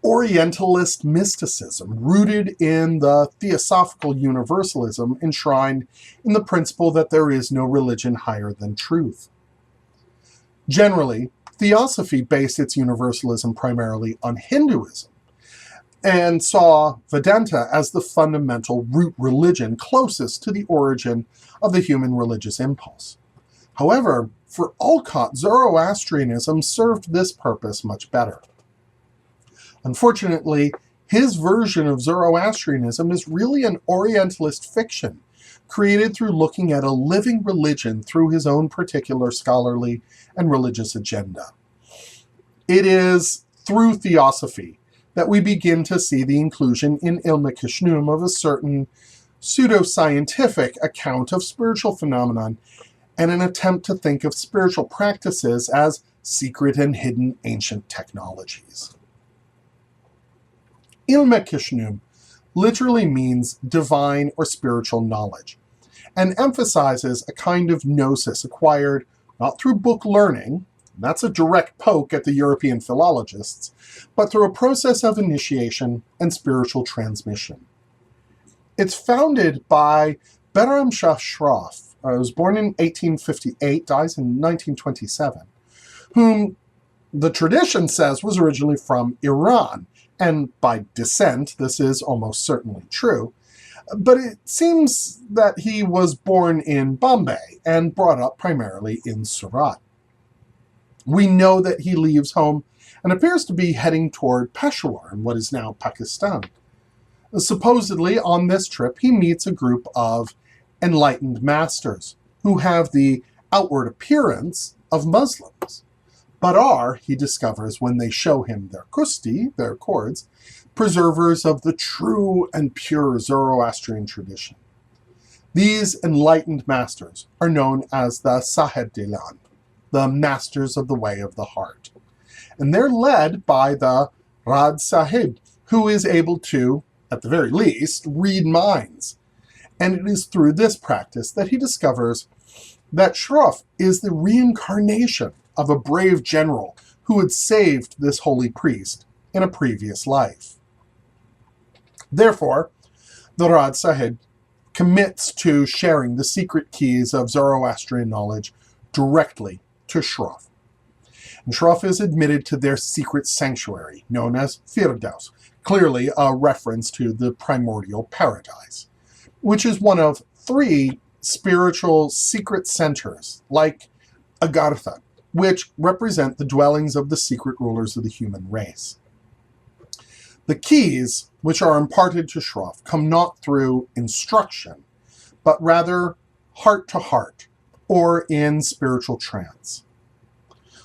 Orientalist mysticism rooted in the theosophical universalism enshrined in the principle that there is no religion higher than truth. Generally, theosophy based its universalism primarily on Hinduism, and saw Vedanta as the fundamental root religion closest to the origin of the human religious impulse. However, for Olcott, Zoroastrianism served this purpose much better. Unfortunately, his version of Zoroastrianism is really an Orientalist fiction, created through looking at a living religion through his own particular scholarly and religious agenda. It is through theosophy that we begin to see the inclusion in Ilm-e-Khshnum of a certain pseudo-scientific account of spiritual phenomenon and an attempt to think of spiritual practices as secret and hidden ancient technologies. Ilm-e-Khshnum literally means divine or spiritual knowledge, and emphasizes a kind of gnosis acquired not through book learning, that's a direct poke at the European philologists, but through a process of initiation and spiritual transmission. It's founded by Behun Shah Shroff, who was born in 1858, dies in 1927, whom the tradition says was originally from Iran, and by descent, this is almost certainly true, but it seems that he was born in Bombay and brought up primarily in Surat. We know that he leaves home and appears to be heading toward Peshawar in what is now Pakistan. Supposedly, on this trip, he meets a group of enlightened masters who have the outward appearance of Muslims, but are, he discovers when they show him their kusti, their cords, preservers of the true and pure Zoroastrian tradition. These enlightened masters are known as the Saheb Dilan, the masters of the way of the heart. And they're led by the Rad Sahib, who is able to, at the very least, read minds. And it is through this practice that he discovers that Shroff is the reincarnation of a brave general who had saved this holy priest in a previous life. Therefore, the Rad Sahib commits to sharing the secret keys of Zoroastrian knowledge directly to Shroff. And Shroff is admitted to their secret sanctuary, known as Firdaus, clearly a reference to the primordial paradise, which is one of 3 spiritual secret centers, like Agartha, which represent the dwellings of the secret rulers of the human race. The keys, which are imparted to Shroff, come not through instruction, but rather heart to heart, or in spiritual trance.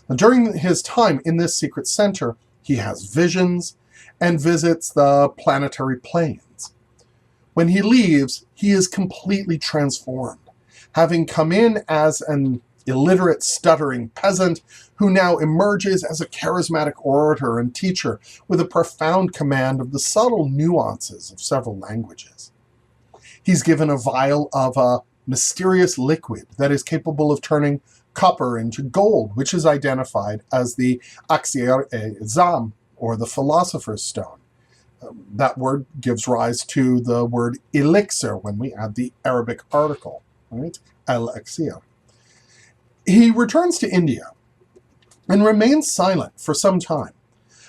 Now, during his time in this secret center, he has visions and visits the planetary planes. When he leaves, he is completely transformed, having come in as an illiterate, stuttering peasant who now emerges as a charismatic orator and teacher with a profound command of the subtle nuances of several languages. He's given a vial of a mysterious liquid that is capable of turning copper into gold, which is identified as the Aksir-e-Zam, or the Philosopher's Stone. That word gives rise to the word elixir when we add the Arabic article, right? El-Aksir. He returns to India and remains silent for some time,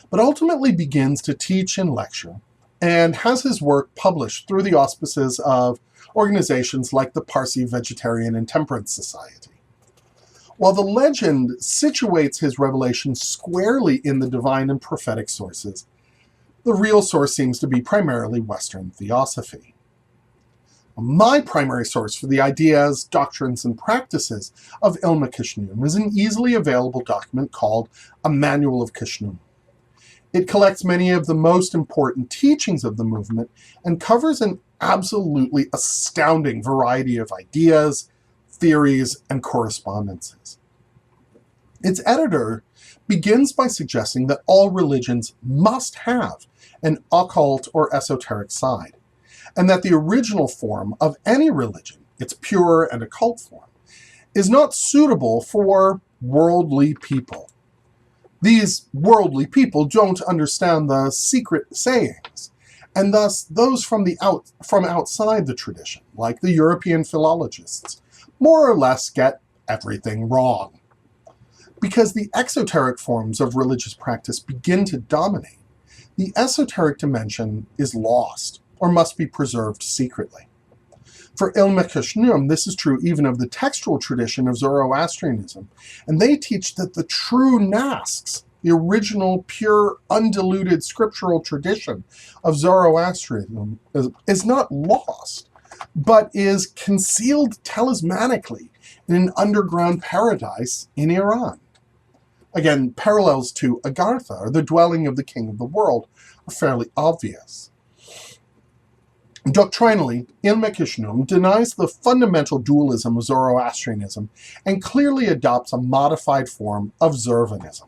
but ultimately begins to teach and lecture, and has his work published through the auspices of organizations like the Parsi Vegetarian and Temperance Society. While the legend situates his revelation squarely in the divine and prophetic sources, the real source seems to be primarily Western theosophy. My primary source for the ideas, doctrines, and practices of Ilm-e-Khshnum is an easily available document called A Manual of Khshnum. It collects many of the most important teachings of the movement and covers an absolutely astounding variety of ideas, theories, and correspondences. Its editor begins by suggesting that all religions must have an occult or esoteric side, and that the original form of any religion, its pure and occult form, is not suitable for worldly people. These worldly people don't understand the secret sayings, and thus those from outside the tradition, like the European philologists, more or less get everything wrong. Because the exoteric forms of religious practice begin to dominate, the esoteric dimension is lost, or must be preserved secretly. For Ilm-e-Khshnum, this is true even of the textual tradition of Zoroastrianism, and they teach that the true Nasks, the original, pure, undiluted scriptural tradition of Zoroastrianism, is not lost, but is concealed talismanically in an underground paradise in Iran. Again, parallels to Agartha, or the dwelling of the king of the world, are fairly obvious. Doctrinally, Ilm-e-Khshnum denies the fundamental dualism of Zoroastrianism and clearly adopts a modified form of Zurvanism.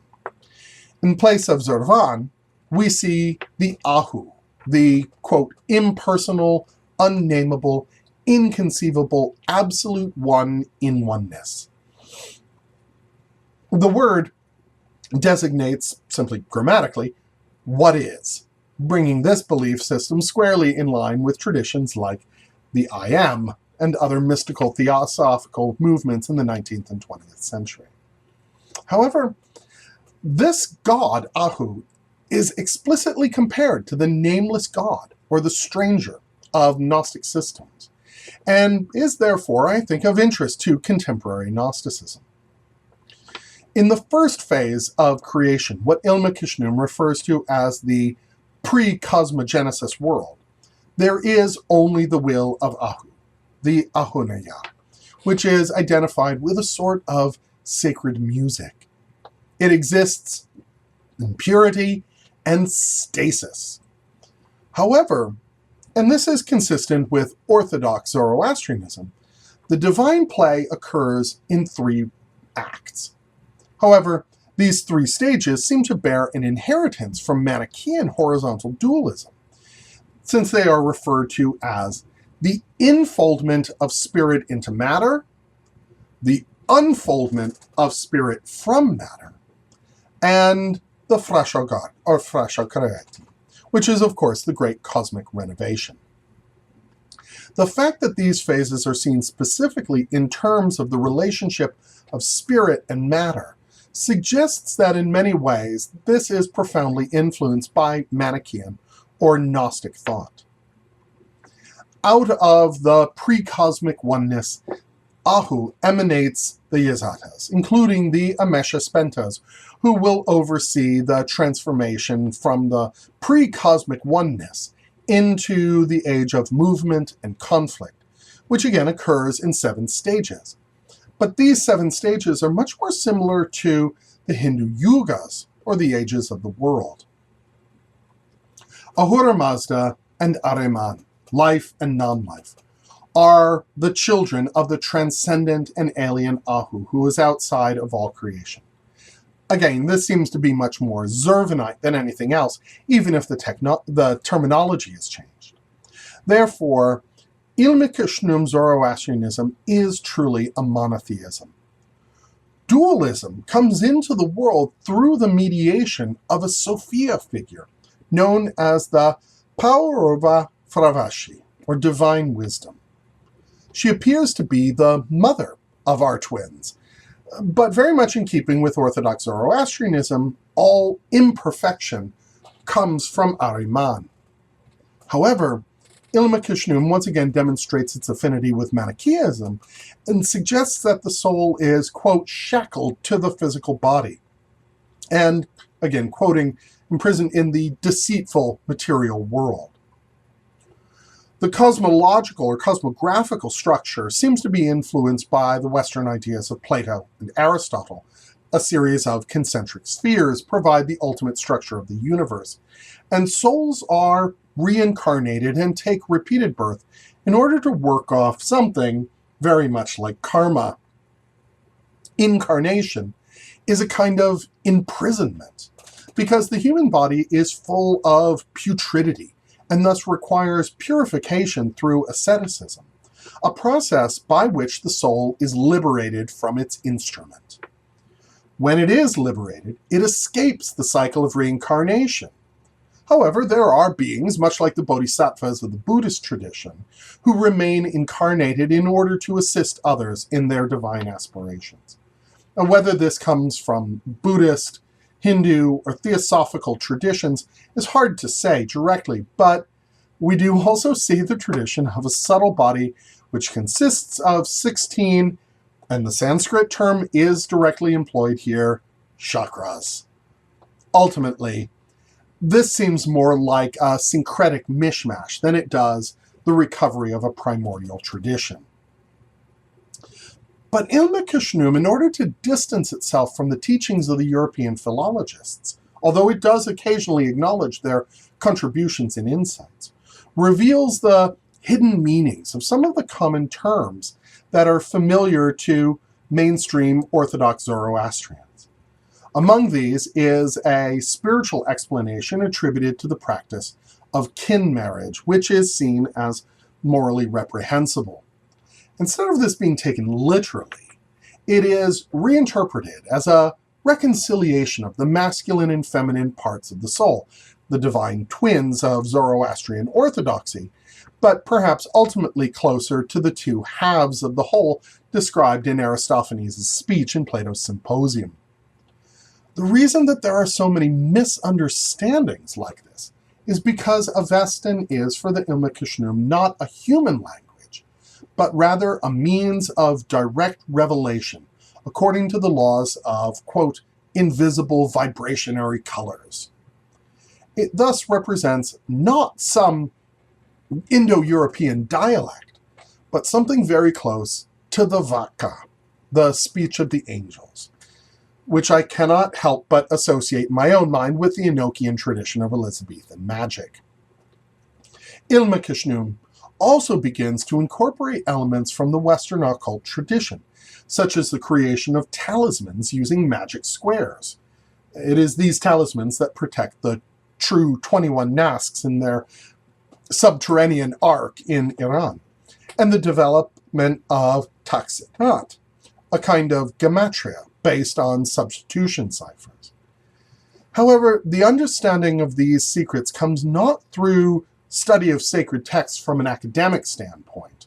In place of Zurvan, we see the Ahu, the, quote, impersonal, unnameable, inconceivable, absolute one in oneness. The word designates, simply grammatically, what is, bringing this belief system squarely in line with traditions like the I Am and other mystical theosophical movements in the 19th and 20th century. However, this god, Ahu, is explicitly compared to the nameless god, or the stranger, of Gnostic systems, and is therefore, I think, of interest to contemporary Gnosticism. In the first phase of creation, what Ilm-e-Khshnum refers to as the pre-cosmogenesis world, there is only the will of Ahu, the Ahunaya, which is identified with a sort of sacred music. It exists in purity and stasis. However, and this is consistent with Orthodox Zoroastrianism, the divine play occurs in 3 acts. However, These three stages seem to bear an inheritance from Manichaean horizontal dualism, since they are referred to as the infoldment of spirit into matter, the unfoldment of spirit from matter, and the frashagar, or frashakareti, which is, of course, the great cosmic renovation. The fact that these phases are seen specifically in terms of the relationship of spirit and matter suggests that in many ways this is profoundly influenced by Manichaean or Gnostic thought. Out of the pre-cosmic oneness, Ahu emanates the Yezatas, including the Amesha Spentas, who will oversee the transformation from the pre-cosmic oneness into the age of movement and conflict, which again occurs in 7 stages. But these 7 stages are much more similar to the Hindu yugas, or the ages of the world. Ahura Mazda and Ahriman, life and non-life, are the children of the transcendent and alien Ahu, who is outside of all creation. Again, this seems to be much more Zurvanite than anything else, even if the terminology has changed. Therefore, Ilm-e-Khshnum Zoroastrianism is truly a monotheism. Dualism comes into the world through the mediation of a Sophia figure, known as the Paurva Fravashi, or divine wisdom. She appears to be the mother of our twins, but very much in keeping with Orthodox Zoroastrianism, all imperfection comes from Ahriman. However, Ilm-e-Khshnum once again demonstrates its affinity with Manichaeism and suggests that the soul is, quote, shackled to the physical body, and, again, quoting, imprisoned in the deceitful material world. The cosmological or cosmographical structure seems to be influenced by the Western ideas of Plato and Aristotle. A series of concentric spheres provide the ultimate structure of the universe, and souls are reincarnated and take repeated birth in order to work off something very much like karma. Incarnation is a kind of imprisonment, because the human body is full of putridity, and thus requires purification through asceticism, a process by which the soul is liberated from its instrument. When it is liberated, it escapes the cycle of reincarnation. However, there are beings, much like the bodhisattvas of the Buddhist tradition, who remain incarnated in order to assist others in their divine aspirations. And whether this comes from Buddhist, Hindu, or theosophical traditions is hard to say directly, but we do also see the tradition of a subtle body which consists of 16, and the Sanskrit term is directly employed here, chakras. Ultimately, this seems more like a syncretic mishmash than it does the recovery of a primordial tradition. But Ilm-e-Khshnum, in order to distance itself from the teachings of the European philologists, although it does occasionally acknowledge their contributions and insights, reveals the hidden meanings of some of the common terms that are familiar to mainstream Orthodox Zoroastrians. Among these is a spiritual explanation attributed to the practice of kin marriage, which is seen as morally reprehensible. Instead of this being taken literally, it is reinterpreted as a reconciliation of the masculine and feminine parts of the soul, the divine twins of Zoroastrian orthodoxy, but perhaps ultimately closer to the two halves of the whole described in Aristophanes' speech in Plato's Symposium. The reason that there are so many misunderstandings like this is because Avestan is, for the Ilm-e-Khshnum, not a human language, but rather a means of direct revelation, according to the laws of, quote, invisible vibrationary colors. It thus represents not some Indo-European dialect, but something very close to the Vaka, the speech of the angels, which I cannot help but associate in my own mind with the Enochian tradition of Elizabethan magic. Ilm-e-Khshnum also begins to incorporate elements from the Western occult tradition, such as the creation of talismans using magic squares, It is these talismans that protect the true 21 Nasks in their subterranean ark in Iran, and the development of Taxinat, a kind of gematria based on substitution ciphers. However, the understanding of these secrets comes not through study of sacred texts from an academic standpoint,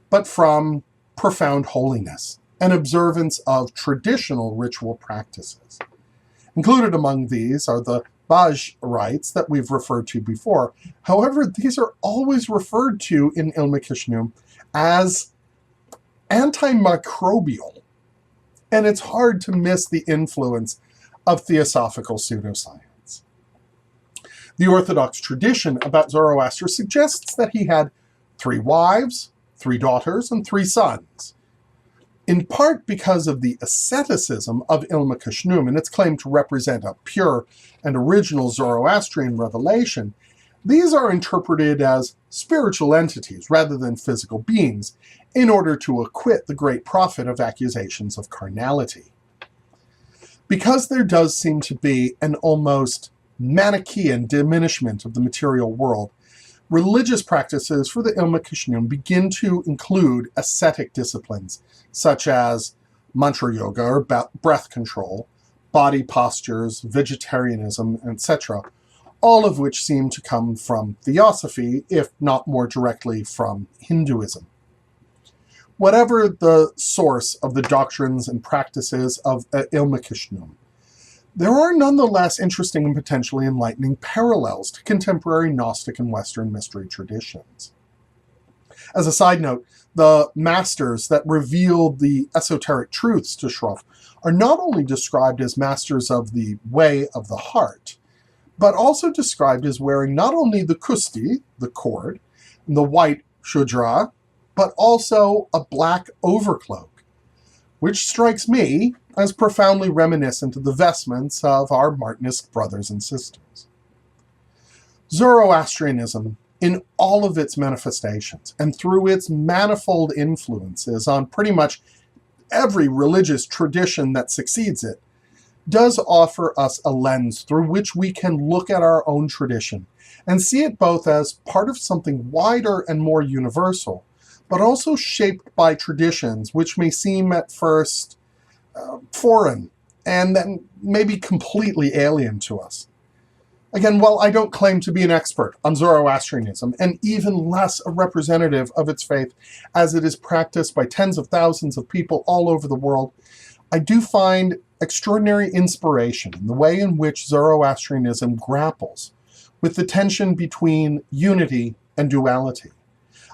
but from profound holiness and observance of traditional ritual practices. Included among these are the Baj rites that we've referred to before. However, these are always referred to in Ilm-e-Khshnum as antimicrobial, and it's hard to miss the influence of theosophical pseudoscience. The Orthodox tradition about Zoroaster suggests that he had 3 wives, 3 daughters, and 3 sons. In part because of the asceticism of Ilm-e-Khshnum and its claim to represent a pure and original Zoroastrian revelation, these are interpreted as spiritual entities rather than physical beings, in order to acquit the great prophet of accusations of carnality. Because there does seem to be an almost Manichaean diminishment of the material world, religious practices for the Ilm-e-Khshnum begin to include ascetic disciplines, such as mantra yoga or breath control, body postures, vegetarianism, etc., all of which seem to come from theosophy, if not more directly from Hinduism. Whatever the source of the doctrines and practices of Ilm-e-Khshnum, there are nonetheless interesting and potentially enlightening parallels to contemporary Gnostic and Western mystery traditions. As a side note, the masters that revealed the esoteric truths to Shroff are not only described as masters of the way of the heart, but also described as wearing not only the kusti, the cord, and the white shudra, but also a black overcloak, which strikes me as profoundly reminiscent of the vestments of our Martinist brothers and sisters. Zoroastrianism, in all of its manifestations, and through its manifold influences on pretty much every religious tradition that succeeds it, does offer us a lens through which we can look at our own tradition and see it both as part of something wider and more universal, but also shaped by traditions which may seem at first foreign and then maybe completely alien to us. Again, while I don't claim to be an expert on Zoroastrianism, and even less a representative of its faith as it is practiced by tens of thousands of people all over the world, I do find extraordinary inspiration in the way in which Zoroastrianism grapples with the tension between unity and duality.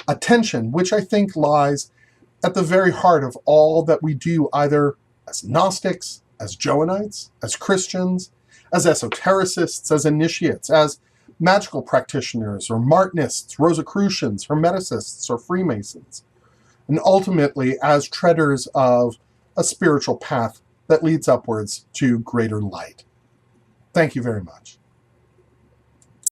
A tension which I think lies at the very heart of all that we do, either as Gnostics, as Johannites, as Christians, as esotericists, as initiates, as magical practitioners, or Martinists, Rosicrucians, Hermeticists, or Freemasons, and ultimately as treaders of a spiritual path that leads upwards to greater light. Thank you very much.